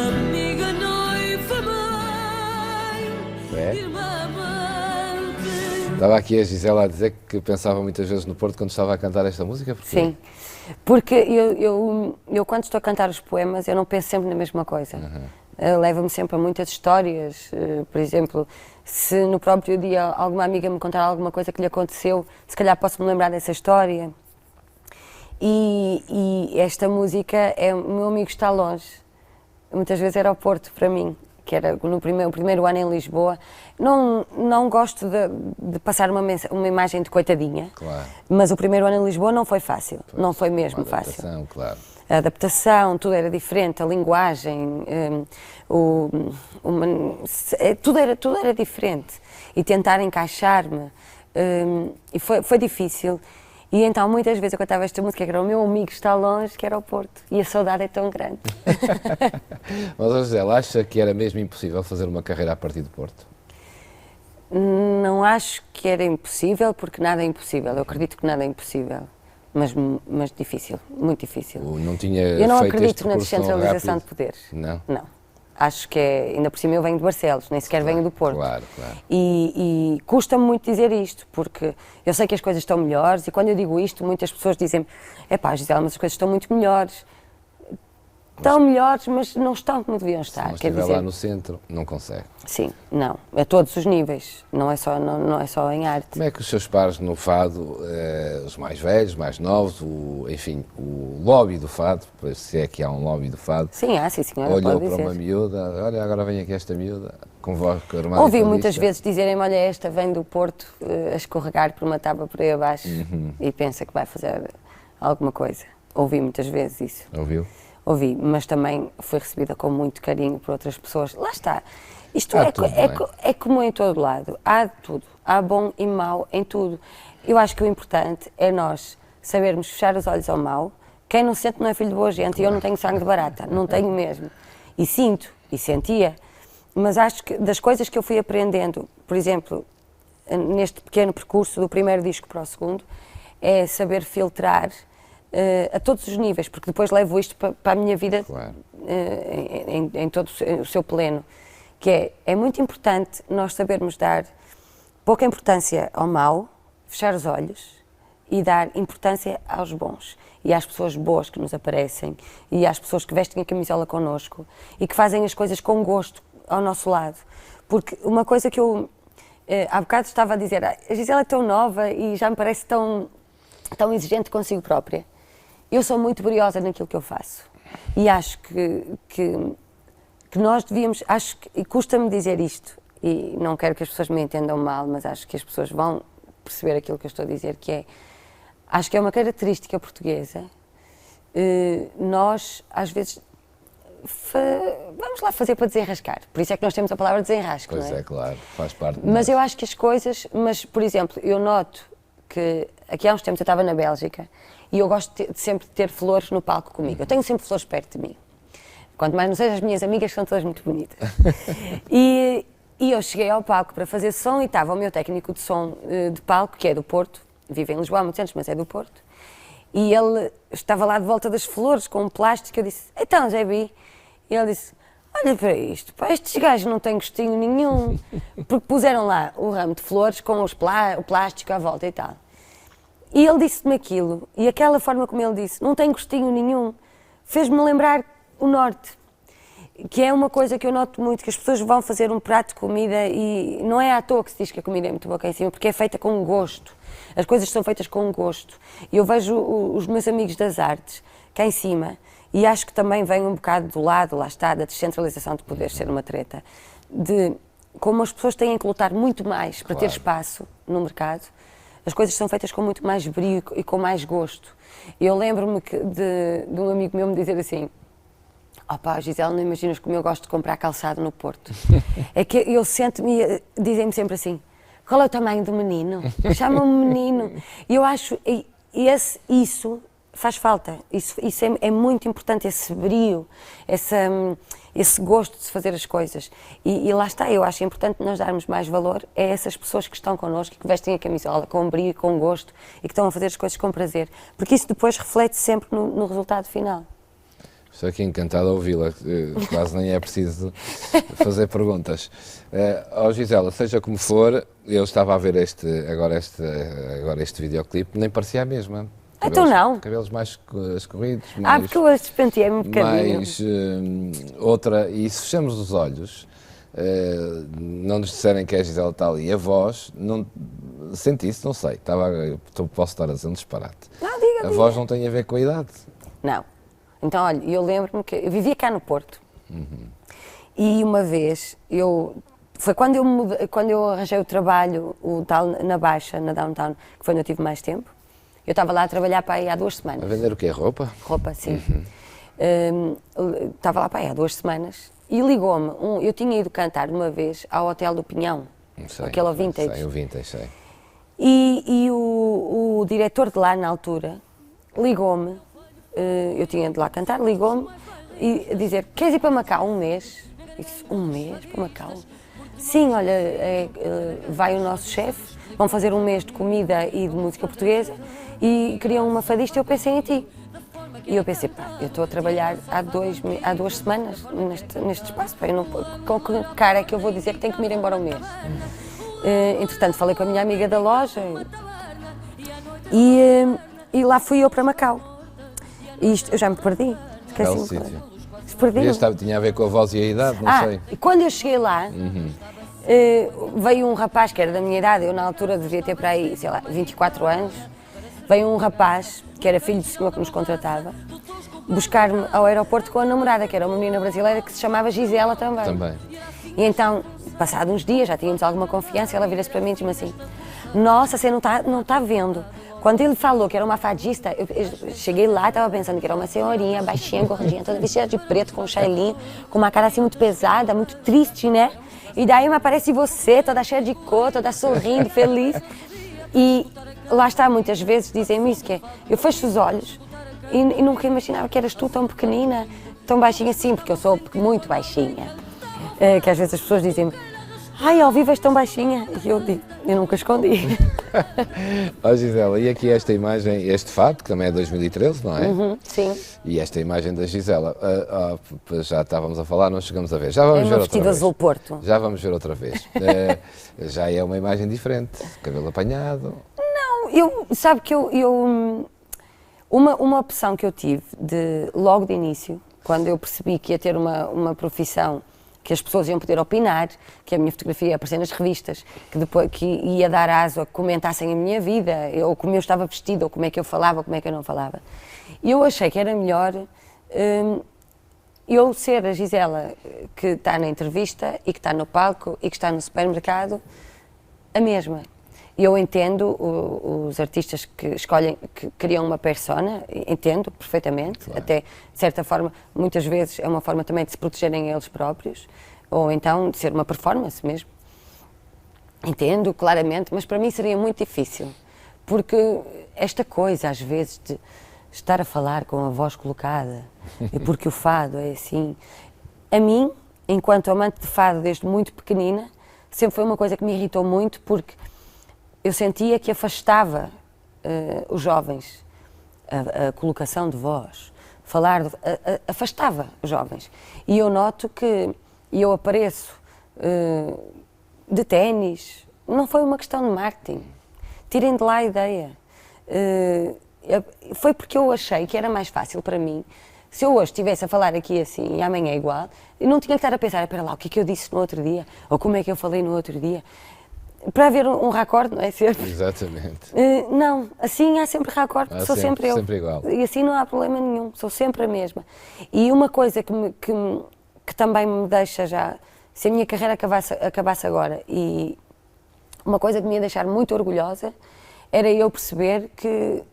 amiga, noiva, mãe, irmã, amante, Estava aqui a Gisela a dizer que pensava muitas vezes no Porto quando estava a cantar esta música. Porque... Sim, porque eu quando estou a cantar os poemas, eu não penso sempre na mesma coisa. Leva-me sempre a muitas histórias. Por exemplo, se no próprio dia alguma amiga me contar alguma coisa que lhe aconteceu, se calhar posso-me lembrar dessa história. E esta música é O Meu Amigo Está Longe. Muitas vezes era ao Porto para mim, que era no primeiro ano em Lisboa. Não gosto de passar uma imagem de coitadinha, claro. Mas o primeiro ano em Lisboa não foi fácil, não foi mesmo fácil. Claro. A adaptação, tudo era diferente, a linguagem, tudo era diferente. E tentar encaixar-me, e foi difícil. E então, muitas vezes, eu cantava esta música, que era O Meu Amigo Está Longe, que era ao Porto. E a saudade é tão grande. Mas, Gisela, acha que era mesmo impossível fazer uma carreira a partir do Porto? Não acho que era impossível, porque nada é impossível. Eu acredito que nada é impossível. Mas difícil, muito difícil. Eu não acredito na descentralização de poderes. Não? Não. Acho que ainda por cima eu venho de Barcelos, nem sequer venho do Porto. Claro. E custa-me muito dizer isto, porque eu sei que as coisas estão melhores e quando eu digo isto, muitas pessoas dizem: epá, Gisela, mas as coisas estão muito melhores. Estão melhores, mas não estão como deviam estar. Se estiver lá no centro, não consegue. Sim, não. A todos os níveis, não é só em arte. Como é que os seus pares no fado, os mais velhos, mais novos, enfim, o lobby do fado, se é que há um lobby do fado, sim, sim senhora, olhou pode para dizer. Uma miúda, olha, agora vem aqui esta miúda, com voz armada. Ouvi muitas vezes dizerem-me: olha, esta vem do Porto a escorregar por uma tábua por aí abaixo e pensa que vai fazer alguma coisa. Ouvi muitas vezes isso. Ouviu? Ouvi, mas também foi recebida com muito carinho por outras pessoas. Lá está. Isto é como em todo lado. Há de tudo. Há bom e mau em tudo. Eu acho que o importante é nós sabermos fechar os olhos ao mau. Quem não sente não é filho de boa gente. E eu não tenho sangue de barata. Não tenho mesmo. E sinto. E sentia. Mas acho que das coisas que eu fui aprendendo, por exemplo, neste pequeno percurso do primeiro disco para o segundo, é saber filtrar a todos os níveis, porque depois levo isto para a minha vida, claro. Em todo o seu pleno, que é muito importante nós sabermos dar pouca importância ao mau, fechar os olhos e dar importância aos bons e às pessoas boas que nos aparecem e às pessoas que vestem a camisola connosco e que fazem as coisas com gosto ao nosso lado, porque uma coisa que eu há bocado estava a dizer: a Gisela é tão nova e já me parece tão exigente consigo própria. Eu sou muito briosa naquilo que eu faço e acho que nós devíamos, e custa-me dizer isto e não quero que as pessoas me entendam mal, mas acho que as pessoas vão perceber aquilo que eu estou a dizer, que acho que é uma característica portuguesa, nós às vezes vamos lá fazer para desenrascar, por isso é que nós temos a palavra desenrasco, pois não é? É, claro, faz parte. Mas eu acho que as coisas, por exemplo, eu noto que aqui há uns tempos eu estava na Bélgica e eu gosto de sempre ter flores no palco comigo. Eu tenho sempre flores perto de mim. Quanto mais não seja, as minhas amigas são todas muito bonitas. E eu cheguei ao palco para fazer som e estava o meu técnico de som de palco, que é do Porto, vive em Lisboa há muitos anos, mas é do Porto. E ele estava lá de volta das flores com um plástico. Eu disse: então, Zé Bi. E ele disse: olha para isto, pá, estes gajos não têm gostinho nenhum. Porque puseram lá o ramo de flores com o plástico à volta e tal. E ele disse-me aquilo, e aquela forma como ele disse, não tem gostinho nenhum, fez-me lembrar o Norte, que é uma coisa que eu noto muito, que as pessoas vão fazer um prato de comida e não é à toa que se diz que a comida é muito boa cá em cima, porque é feita com gosto, as coisas são feitas com gosto. E eu vejo os meus amigos das artes cá em cima, e acho que também vem um bocado do lado, lá está, da descentralização de poder ser uma treta, de como as pessoas têm que lutar muito mais para ter espaço no mercado. As coisas são feitas com muito mais brio e com mais gosto. Eu lembro-me de um amigo meu me dizer assim: opá, Gisela, não imaginas como eu gosto de comprar calçado no Porto. É que eu sento-me, dizem-me sempre assim: qual é o tamanho do menino? Chamam-me menino. E eu acho, isso faz falta. Isso é muito importante, esse brio, esse gosto de se fazer as coisas. E lá está, eu acho importante nós darmos mais valor a essas pessoas que estão connosco, que vestem a camisola com brio e com gosto e que estão a fazer as coisas com prazer, porque isso depois reflete sempre no resultado final. Estou aqui encantado a ouvi-la, quase nem é preciso fazer perguntas. Gisela, seja como for, eu estava a ver agora este videoclipe, nem parecia a mesma. Então não. Cabelos mais escorridos, mais... porque eu despenteei-me um bocadinho. Mais outra, e se fechamos os olhos, não nos disserem que a Gisela está ali, a voz, não, senti isso, não sei, posso estar a dizer um disparate. Não, diga. Voz não tem a ver com a idade. Não. Então, olha, eu lembro-me que eu vivia cá no Porto. E uma vez, foi quando eu arranjei o trabalho, o tal na Baixa, na Downtown, que foi onde eu tive mais tempo. Eu estava lá a trabalhar para aí há 2 semanas. A vender o quê? Roupa? Roupa, sim. Estava lá para aí há 2 semanas e ligou-me. Eu tinha ido cantar uma vez ao Hotel do Pinhão, aquele Vintage. Sei, o Vintage, sei. E o diretor de lá, na altura, ligou-me. Eu tinha de lá cantar, ligou-me e a dizer: queres ir para Macau um mês? Eu disse: 1 mês para Macau? Sim, olha, vai o nosso chefe, vão fazer 1 mês de comida e de música portuguesa e queriam uma fadista. Eu pensei em ti. E eu pensei: pá, eu estou a trabalhar há 2 semanas neste espaço, pá, eu não, com que cara é que eu vou dizer que tenho que me ir embora 1 mês? Entretanto, falei com a minha amiga da loja e lá fui eu para Macau. E isto, eu já me perdi. Esqueci-me. Tinha a ver com a voz e a idade, não sei. E quando eu cheguei lá, veio um rapaz que era da minha idade, eu na altura devia ter para aí, sei lá, 24 anos. Veio um rapaz, que era filho do senhor que nos contratava, buscar-me ao aeroporto com a namorada, que era uma menina brasileira que se chamava Gisela também. E então, passados uns dias, já tínhamos alguma confiança, ela vira-se para mim e diz-me assim: nossa, você não tá vendo. Quando ele falou que era uma fadista, eu cheguei lá e estava pensando que era uma senhorinha, baixinha, gordinha, toda vestida de preto, com um chalinho, com uma cara assim muito pesada, muito triste, né? E daí me aparece você, toda cheia de cor, toda sorrindo, feliz. E lá está, muitas vezes dizem-me isso, que é, eu fecho os olhos e nunca imaginava que eras tu tão pequenina, tão baixinha assim, porque eu sou muito baixinha. Que às vezes as pessoas dizem-me: ai, ao vivo és tão baixinha. E eu digo: eu nunca escondi. Gisela, e aqui esta imagem, este fato, que também é 2013, não é? Sim. E esta imagem da Gisela, já estávamos a falar, não chegamos a ver. Já vamos ver outra vestido vez. Azul Porto. Já vamos ver outra vez. Já é uma imagem diferente, cabelo apanhado. Não, sabe que uma opção que eu tive logo de início, quando eu percebi que ia ter uma profissão que as pessoas iam poder opinar, que a minha fotografia ia aparecer nas revistas, que ia dar aso a que comentassem a minha vida, ou como eu estava vestida, ou como é que eu falava, ou como é que eu não falava. E eu achei que era melhor eu ser a Gisela que está na entrevista e que está no palco e que está no supermercado, a mesma. Eu entendo os artistas que escolhem, que criam uma persona, entendo perfeitamente, claro. Até, de certa forma, muitas vezes é uma forma também de se protegerem eles próprios, ou então de ser uma performance mesmo. Entendo, claramente, mas para mim seria muito difícil, porque esta coisa, às vezes, de estar a falar com a voz colocada, e porque o fado é assim, a mim, enquanto amante de fado desde muito pequenina, sempre foi uma coisa que me irritou muito, porque eu sentia que afastava os jovens, a colocação de voz, afastava os jovens. E eu noto que eu apareço de ténis, não foi uma questão de marketing, tirem de lá a ideia. Foi porque eu achei que era mais fácil para mim, se eu hoje estivesse a falar aqui assim e amanhã igual, eu não tinha que estar a pensar: espera lá, o que é que eu disse no outro dia? Ou como é que eu falei no outro dia? Para haver um raccord, não é sempre? Exatamente. Não, assim há sempre raccord, porque sou sempre eu. Sempre igual. E assim não há problema nenhum, sou sempre a mesma. E uma coisa que também me deixa já, se a minha carreira acabasse agora, e uma coisa que me ia deixar muito orgulhosa, era eu perceber que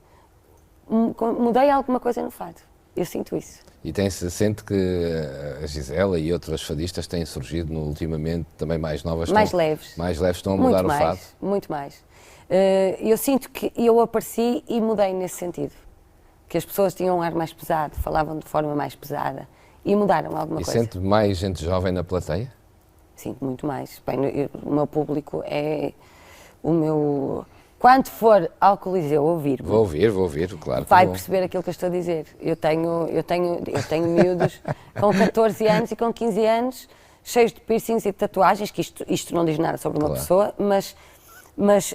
mudei alguma coisa no fado. Eu sinto isso. E sente que a Gisela e outras fadistas têm surgido ultimamente também mais novas? Mais leves. Mais leves, estão a mudar o fado? Muito mais. Eu sinto que eu apareci e mudei nesse sentido. Que as pessoas tinham um ar mais pesado, falavam de forma mais pesada e mudaram alguma coisa. E sente mais gente jovem na plateia? Sinto muito mais. Bem, o meu público é o meu quando for ao Coliseu ouvir-me, Vou ouvir, claro. vai Bom. perceber aquilo que eu estou a dizer. Eu tenho miúdos com 14 anos e com 15 anos, cheios de piercings e de tatuagens, que isto não diz nada sobre uma Claro. pessoa, mas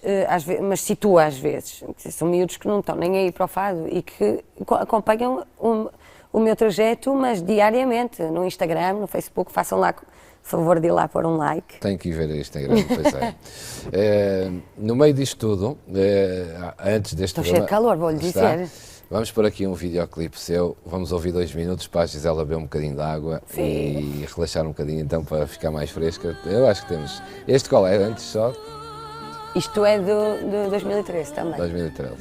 situa às vezes. São miúdos que não estão nem aí para o fado e que acompanham o meu trajeto, mas diariamente, no Instagram, no Facebook, façam lá, por favor, de ir lá pôr um like. Tenho que ir ver este Instagram, pois é. No meio disto tudo, antes deste Estou cheio de calor, vou-lhe Está. dizer. Vamos pôr aqui um videoclipe seu, vamos ouvir 2 minutos para a Gisela beber um bocadinho de água e relaxar um bocadinho então para ficar mais fresca. Eu acho que temos... Este qual é? Antes só? Isto é de 2013 também. 2013.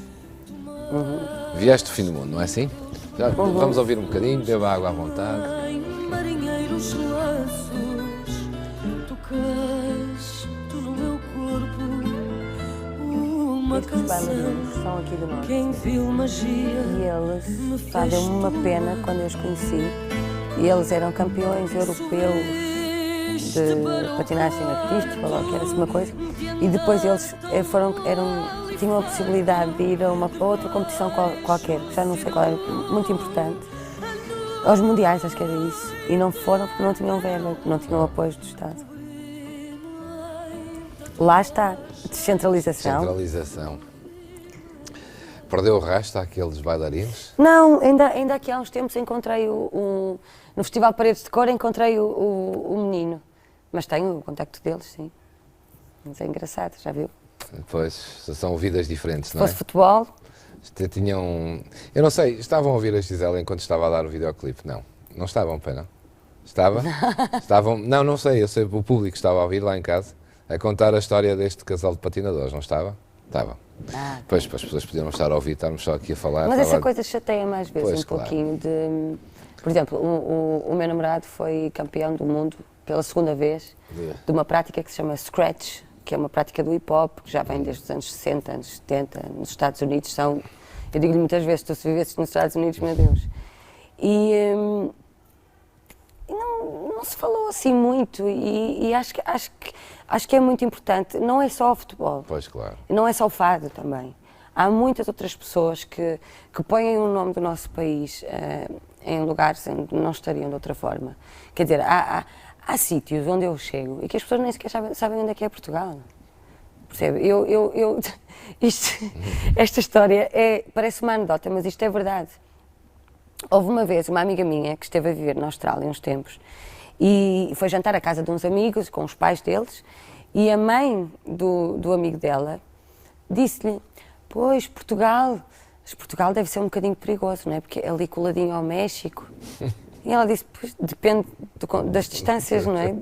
Vieste do fim do mundo, não é assim? Já, vamos ouvir um bocadinho, beba água à vontade. Marinheiros laços, tocas tu no meu corpo uma Estes canção bailarines são aqui do norte. que enfio magia. E eles, deu-me uma pena quando eu os conheci. E eles eram campeões europeus de patinagem artística, ou lá que era assim uma coisa. E depois eles tinham a possibilidade de ir a uma outra competição qualquer, que já não sei qual era, muito importante. Aos mundiais, acho que era isso. E não foram porque não tinham verba, não tinham apoio do Estado. Lá está, descentralização. Centralização. Perdeu o rastro àqueles bailarinos? Não, ainda aqui há uns tempos encontrei no Festival Paredes de Cor, encontrei o menino. Mas tenho o contacto deles, sim. Mas é engraçado, já viu? Pois, são vidas diferentes, Se não é? fosse futebol, Tinham... Eu não sei, estavam a ouvir a Gisela enquanto estava a dar o videoclipe? Não. Não estavam, pena? Estava? Estavam? Não, não sei, eu sei, o público estava a ouvir lá em casa, a contar a história deste casal de patinadores, não estava? Estava. Pois, as pessoas podiam não estar a ouvir, estarmos só aqui a falar. mas essa estava... coisa chateia-me às vezes Pois, um claro. pouquinho de... Por exemplo, o meu namorado foi campeão do mundo pela segunda vez de uma prática que se chama Scratch, que é uma prática do hip-hop, que já vem desde os anos 60, anos 70, nos Estados Unidos. Eu digo-lhe muitas vezes, tu se vivesses nos Estados Unidos, meu Deus. E não se falou assim muito, e acho que é muito importante. Não é só o futebol, Pois, claro. não é só o fado também. Há muitas outras pessoas que põem o nome do nosso país em lugares onde não estariam de outra forma. Quer dizer, há sítios onde eu chego e que as pessoas nem sequer sabem onde é que é Portugal. Percebe? Esta história parece uma anedota, mas isto é verdade. Houve uma vez uma amiga minha que esteve a viver na Austrália uns tempos e foi jantar à casa de uns amigos com os pais deles, e a mãe do amigo dela disse-lhe: pois, Portugal deve ser um bocadinho perigoso, não é? Porque é ali coladinho ao México. E ela disse: pois, depende das distâncias, não é?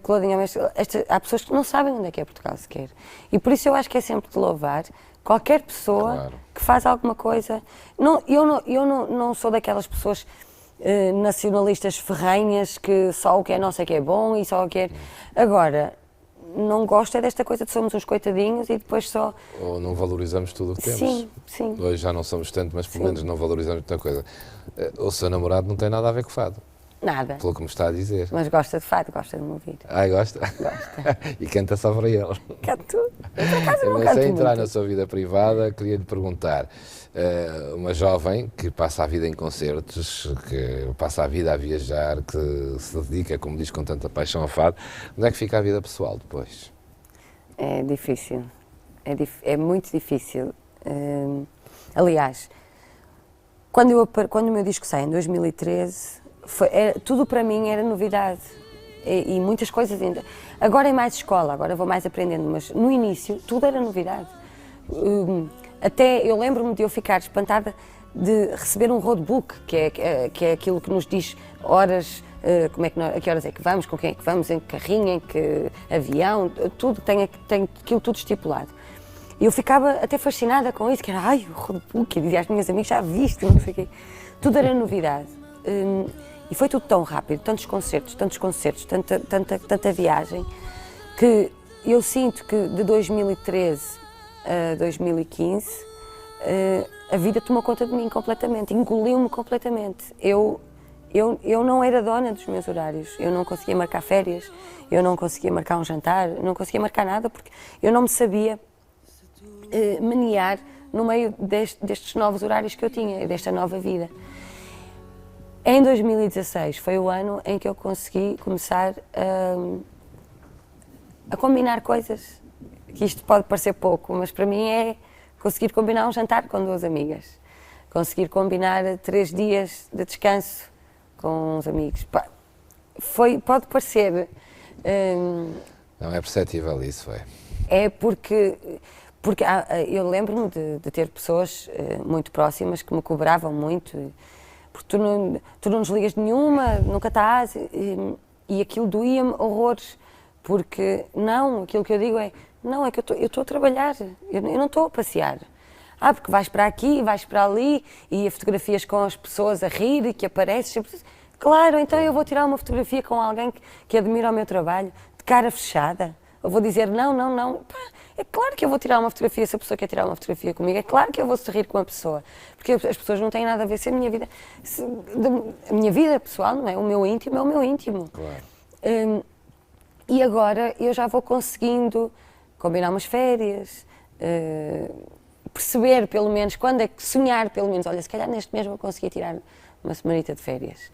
Coladinho ao México. Há pessoas que não sabem onde é que é Portugal sequer. E por isso eu acho que é sempre de louvar qualquer pessoa, Claro, que faz alguma coisa. Eu não sou daquelas pessoas nacionalistas ferrenhas que só o que é nosso é que é bom e só o que é... Agora, não gosto é desta coisa de somos uns coitadinhos e depois só... Ou não valorizamos tudo o que temos. Sim, sim. Hoje já não somos tanto, mas pelo Sim. menos não valorizamos muita coisa. O seu namorado não tem nada a ver com fado, Nada. pelo que me está a dizer. Mas gosta de fado, gosta de me ouvir. Ai, gosta? Gosta. E canta só para ele. Canto. Eu, por acaso, não Mas canto sem entrar muito. na sua vida privada, queria lhe perguntar, uma jovem que passa a vida em concertos, que passa a vida a viajar, que se dedica, como diz, com tanta paixão ao fado, onde é que fica a vida pessoal depois? É difícil. É muito difícil. Aliás, quando o meu disco sai em 2013, tudo para mim era novidade. E muitas coisas ainda. Agora é mais escola, agora vou mais aprendendo, mas no início tudo era novidade. Até eu lembro-me de eu ficar espantada de receber um roadbook, que é aquilo que nos diz horas, a que horas é que vamos, com quem é que vamos, em que carrinho, em que avião, tudo, tem aquilo tudo estipulado. E eu ficava até fascinada com isso, que era, ai, o roadbook, eu dizia às minhas amigas, já viste, não sei o quê. Tudo era novidade. E foi tudo tão rápido, tantos concertos, tanta viagem, que eu sinto que de 2013 a 2015 a vida tomou conta de mim completamente, engoliu-me completamente. Eu não era dona dos meus horários, eu não conseguia marcar férias, eu não conseguia marcar um jantar, não conseguia marcar nada porque eu não me sabia menear no meio destes novos horários que eu tinha, desta nova vida. Em 2016 foi o ano em que eu consegui começar a combinar coisas, que isto pode parecer pouco, mas para mim é conseguir combinar um jantar com 2 amigas, conseguir combinar 3 dias de descanso com uns amigos. Pode parecer... Não é perceptível isso, é? É porque eu lembro-me de ter pessoas muito próximas que me cobravam muito, porque tu não desligas nenhuma, nunca estás, e aquilo doía-me horrores, porque aquilo que eu digo é, não, é que eu estou a trabalhar, eu não estou a passear. Porque vais para aqui, vais para ali, e fotografias com as pessoas a rir, e que apareces, claro, então eu vou tirar uma fotografia com alguém que admira o meu trabalho, de cara fechada. Eu vou dizer não. É claro que eu vou tirar uma fotografia se a pessoa quer tirar uma fotografia comigo. É claro que eu vou sorrir com a pessoa. Porque as pessoas não têm nada a ver se a minha vida... a minha vida pessoal, não é? O meu íntimo é o meu íntimo. Claro. E agora eu já vou conseguindo combinar umas férias, perceber pelo menos, sonhar pelo menos, olha, se calhar neste mês vou conseguir tirar uma semanita de férias.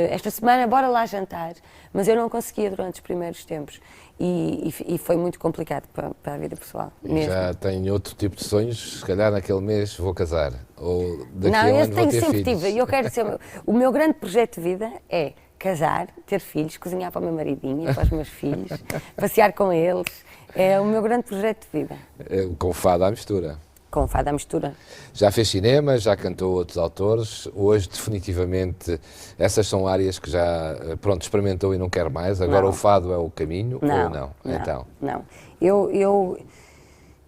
Esta semana bora lá jantar, mas eu não conseguia durante os primeiros tempos e foi muito complicado para a vida pessoal. Mesmo. Já tem outro tipo de sonhos, se calhar naquele mês vou casar, ou daqui a um ano vou ter sempre filhos. tive, eu quero ser, o meu grande projeto de vida é casar, ter filhos, cozinhar para o meu maridinho, para os meus filhos, passear com eles, é o meu grande projeto de vida. Com fado à mistura. Com fado à mistura. Já fez cinema, já cantou outros autores, hoje definitivamente essas são áreas que já, experimentou e não quer mais, agora o fado é o caminho ou não? Não.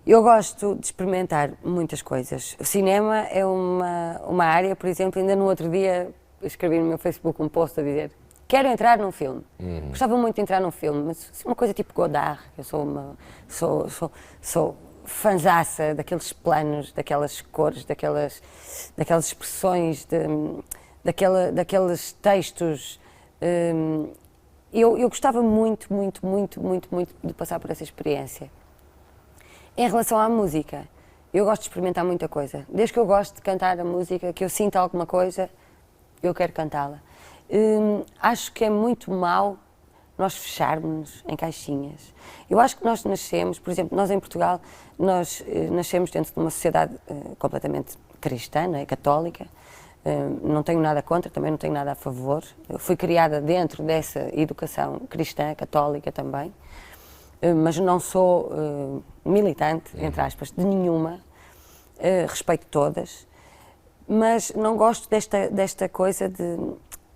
Eu gosto de experimentar muitas coisas. O cinema é uma área, por exemplo, ainda no outro dia escrevi no meu Facebook um post a dizer quero entrar num filme. Gostava muito de entrar num filme, mas uma coisa tipo Godard, eu sou fanzaça daqueles planos, daquelas cores, daquelas expressões, daqueles textos. Eu gostava muito de passar por essa experiência. Em relação à música, eu gosto de experimentar muita coisa. Desde que eu gosto de cantar a música, que eu sinto alguma coisa, eu quero cantá-la. Acho que é muito mau nós fecharmos-nos em caixinhas. Eu acho que nós nascemos, por exemplo, nós em Portugal, nós nascemos dentro de uma sociedade completamente cristã, não é? Católica. Não tenho nada contra, também não tenho nada a favor. Eu fui criada dentro dessa educação cristã, católica também, mas não sou militante, entre aspas, de nenhuma. Respeito todas, mas não gosto desta coisa,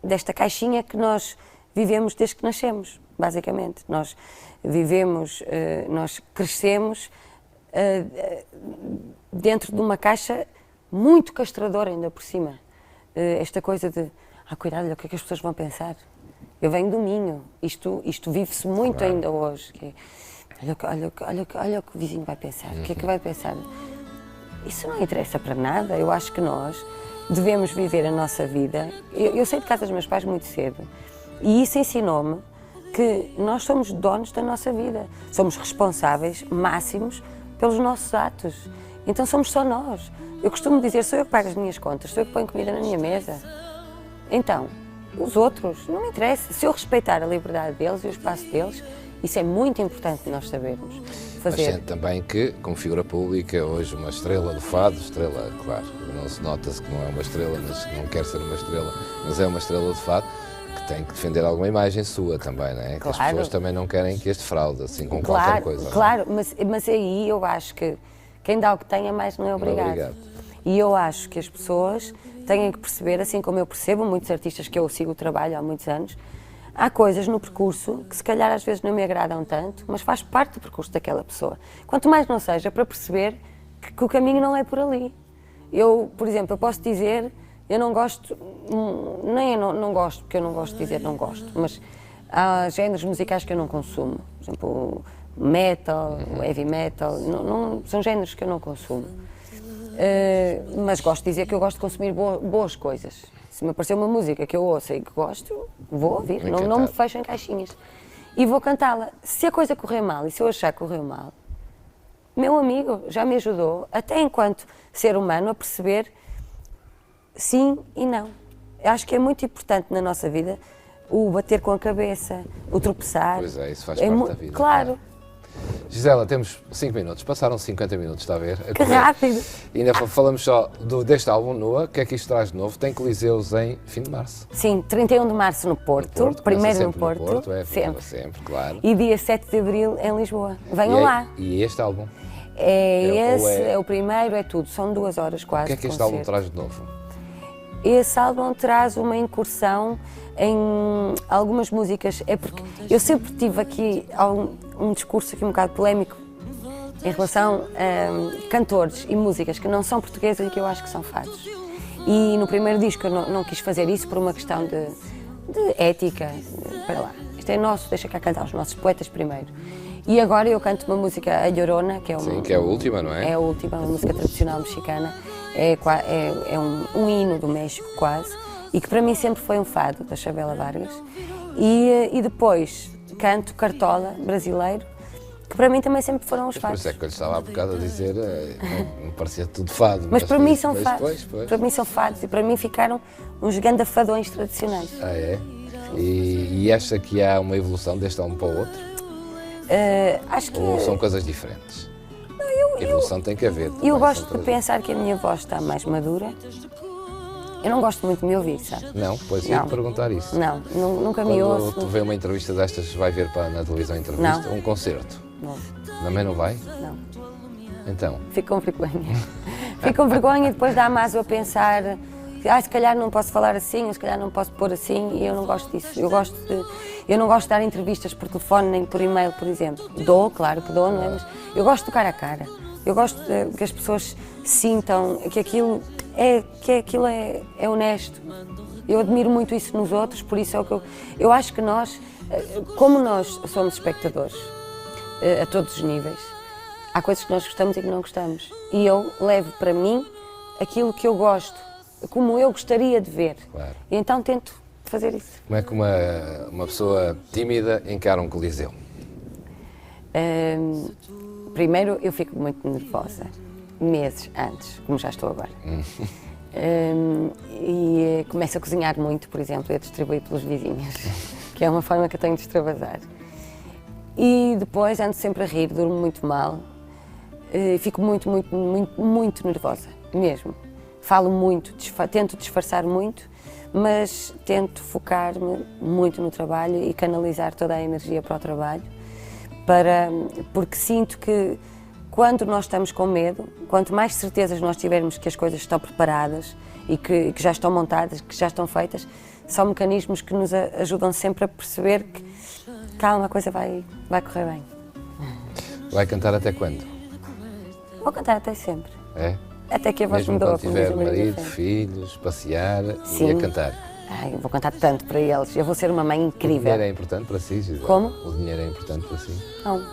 desta caixinha que nós vivemos desde que nascemos, basicamente. Nós vivemos, nós crescemos dentro de uma caixa muito castradora ainda por cima. Esta coisa de, cuidado, olha, o que é que as pessoas vão pensar? Eu venho do Minho, isto vive-se muito ainda hoje. Que olha o que o vizinho vai pensar, o que é que vai pensar? Isso não interessa para nada, eu acho que nós devemos viver a nossa vida. Eu saí de casa dos meus pais muito cedo. E isso ensinou-me que nós somos donos da nossa vida, somos responsáveis máximos pelos nossos atos. Então somos só nós. Eu costumo dizer, sou eu que pago as minhas contas, sou eu que ponho comida na minha mesa. Então, os outros, não me interessa. Se eu respeitar a liberdade deles e o espaço deles, isso é muito importante nós sabermos fazer. Mas sente também que, como figura pública, hoje uma estrela do fado, estrela, claro, não se nota-se que não é uma estrela, mas não quer ser uma estrela, mas é uma estrela de fado, que tem que defender alguma imagem sua também, não é? Claro. Que as pessoas também não querem que este fraude, assim, com qualquer coisa. Claro, mas aí eu acho que quem dá o que tem a mais não é obrigado. E eu acho que as pessoas têm que perceber, assim como eu percebo, muitos artistas que eu sigo o trabalho há muitos anos, há coisas no percurso que se calhar às vezes não me agradam tanto, mas faz parte do percurso daquela pessoa. Quanto mais não seja para perceber que o caminho não é por ali. Eu, por exemplo, eu posso dizer, eu não gosto, não gosto, porque eu não gosto de dizer não gosto, mas há géneros musicais que eu não consumo. Por exemplo, o metal, o heavy metal, são géneros que eu não consumo. Mas gosto de dizer que eu gosto de consumir boas coisas. Se me aparecer uma música que eu ouço e que gosto, vou ouvir, não me fecho em caixinhas. E vou cantá-la. Se a coisa correr mal e se eu achar que correu mal, meu amigo, já me ajudou, até enquanto ser humano, a perceber sim e não. Eu acho que é muito importante na nossa vida o bater com a cabeça, o tropeçar. Pois é, isso faz parte da vida. Claro. Gisela, temos 5 minutos, passaram 50 minutos, está a ver? Que rápido! E ainda falamos só deste álbum, Nua, o que é que isto traz de novo? Tem coliseus em fim de março. Sim, 31 de março no Porto, primeiro no Porto, sempre, claro. E dia 7 de Abril em Lisboa. Venham lá. E este álbum? É o primeiro, é tudo, são 2 horas quase. O que é que este álbum traz de novo? Esse álbum traz uma incursão em algumas músicas, é porque eu sempre tive aqui um discurso aqui um bocado polémico em relação a cantores e músicas que não são portuguesas e que eu acho que são fados. E no primeiro disco eu não quis fazer isso por uma questão de ética, para lá, isto é nosso, deixa cá cantar os nossos poetas primeiro. E agora eu canto uma música, A Llorona, que é uma... Sim, que é a última, não é? É a última, uma música tradicional mexicana, é um hino do México quase, e que para mim sempre foi um fado, da Chabela Vargas. E depois canto Cartola, brasileiro, que para mim também sempre foram os fados. Por isso é que eu lhe estava há bocado a dizer, me parecia tudo fado. Mas para mim são fados, pois. para mim são fados, e para mim ficaram uns gandafadões tradicionais. Ah, é? E acha que há uma evolução deste álbum para o outro? Acho que... Ou são coisas diferentes? Evolução tem que haver. Eu gosto de pensar que a minha voz está mais madura. Eu não gosto muito de me ouvir, sabe? Não? Pois ia perguntar isso. Não, nunca me ouço. Quando tu vê uma entrevista destas, vai ver na televisão entrevista? Não. Um concerto? Não. Também não vai? Não. Então? Fico com vergonha. Fico com vergonha e depois dá mais a pensar se calhar não posso falar assim, ou se calhar não posso pôr assim, e eu não gosto disso. Eu não gosto de dar entrevistas por telefone nem por e-mail, por exemplo. Dou, claro que dou, não é? Mas eu gosto de cara a cara. Eu gosto que as pessoas sintam que aquilo é honesto. Eu admiro muito isso nos outros, por isso é o que eu acho que nós, como nós somos espectadores a todos os níveis, há coisas que nós gostamos e que não gostamos. E eu levo para mim aquilo que eu gosto, como eu gostaria de ver. Claro. E então tento fazer isso. Como é que uma pessoa tímida encara um coliseu? Primeiro, eu fico muito nervosa, meses antes, como já estou agora. E começo a cozinhar muito, por exemplo, e a distribuir pelos vizinhos, que é uma forma que eu tenho de extravasar. E depois ando sempre a rir, durmo muito mal, fico muito nervosa, mesmo. Falo muito, tento disfarçar muito, mas tento focar-me muito no trabalho e canalizar toda a energia para o trabalho, porque sinto que quando nós estamos com medo, quanto mais certezas nós tivermos que as coisas estão preparadas e que já estão montadas, que já estão feitas, são mecanismos que nos ajudam sempre a perceber que, calma, a coisa vai correr bem. Vai cantar até quando? Vou cantar até sempre. É? Até que a voz me Mesmo doa. quando tiver marido, filhos, passear e a cantar? Ai, eu vou cantar tanto para eles, eu vou ser uma mãe O incrível. dinheiro é importante para si, Gisela? Como? O dinheiro é importante para si? Não.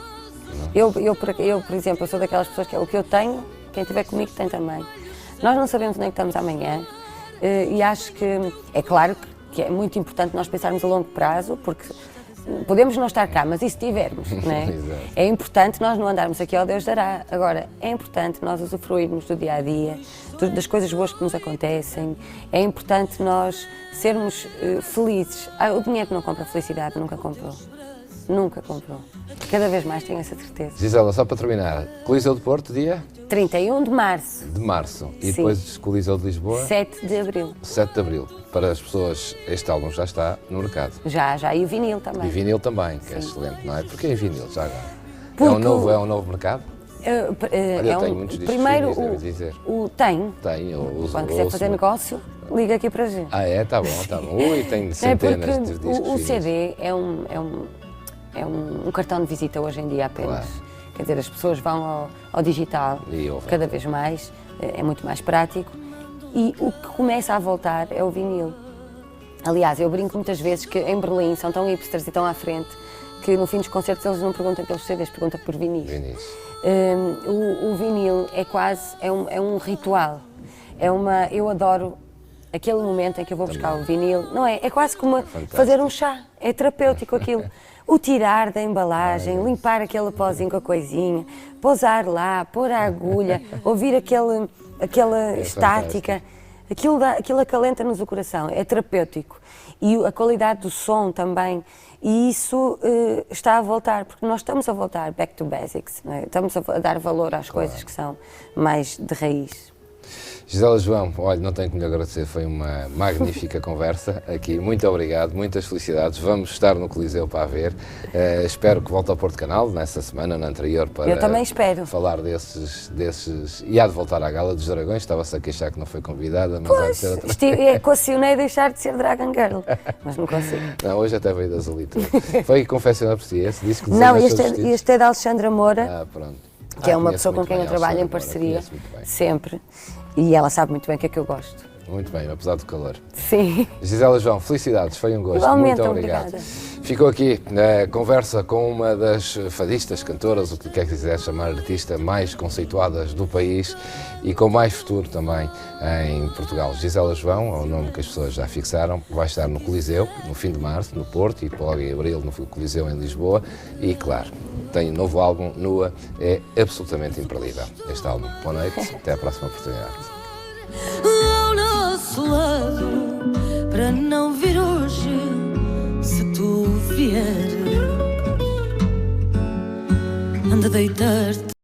Eu, por exemplo, eu sou daquelas pessoas que o que eu tenho, quem estiver comigo tem também. Nós não sabemos nem que estamos amanhã e acho que é claro que é muito importante nós pensarmos a longo prazo, porque podemos não estar cá, mas e se tivermos, não é? É importante nós não andarmos aqui ao Deus dará. Agora, é importante nós usufruirmos do dia a dia, das coisas boas que nos acontecem, é importante nós sermos felizes. O dinheiro não compra felicidade, nunca comprou. Nunca comprou. Cada vez mais tenho essa certeza. Gisela, só para terminar, Coliseu de Porto, dia? 31 de março. De março. E Sim. depois Coliseu de Lisboa? 7 de abril. 7 de abril. Para as pessoas, este álbum já está no mercado. Já, e o vinil também. E vinil também, que é excelente, não é? Porquê em vinil, já agora? Porque É um novo mercado? Olha, eu tenho muitos discos primeiro, de vinil, devo dizer. Tenho. Tenho, eu uso. Quando quiser fazer negócio, liga aqui para a gente. Ah, é? Está bom, está bom. Ui, tenho centenas de discos. O de CD é um cartão de visita hoje em dia apenas. Claro. Quer dizer, as pessoas vão ao digital E ouvem. cada vez mais, é muito mais prático. E o que começa a voltar é o vinil. Aliás, eu brinco muitas vezes que em Berlim são tão hipsters e tão à frente que no fim dos concertos eles não perguntam pelos CDs, perguntam por vinis. O vinil é quase, é um ritual. Eu adoro aquele momento em que eu vou buscar o vinil, não é? É quase como fazer um chá, é terapêutico aquilo. o tirar da embalagem, limpar aquele pozinho com a coisinha, pousar lá, pôr a agulha, ouvir aquela estática, aquilo acalenta-nos o coração, é terapêutico. E a qualidade do som também, e isso está a voltar, porque nós estamos a voltar back to basics, não é? Estamos a dar valor às coisas que são mais de raiz. Gisela João, olha, não tenho que lhe agradecer, foi uma magnífica conversa aqui, muito obrigado, muitas felicidades, vamos estar no Coliseu para a ver, espero que volte ao Porto Canal, nessa semana, na anterior, para Eu também espero. falar desses, e há de voltar à Gala dos Dragões, estava-se a queixar que não foi convidada, mas há de ser outra. Equacionei deixar de ser Dragon Girl, mas não consigo. Não, hoje até veio das Azul. Foi confeccionar por si, esse disse que Não, este é da Alexandra Moura. Ah, pronto. Que é uma pessoa com quem eu trabalho em parceria, sempre, e ela sabe muito bem o que é que eu gosto. Muito bem, apesar do calor. Sim. Gisela João, felicidades, foi um gosto. Igualmente, muito obrigado. obrigada. Ficou aqui na conversa com uma das fadistas, cantoras, o que quer que quiser chamar, artista mais conceituadas do país e com mais futuro também em Portugal. Gisela João, é o nome que as pessoas já fixaram, vai estar no Coliseu, no fim de março, no Porto, e logo em abril no Coliseu em Lisboa. E, claro, tem um novo álbum, Nua, é absolutamente imperdível este álbum. Boa noite, até à próxima oportunidade. Ao nosso lado, para não vir hoje, se tu vieres, anda a deitar-te.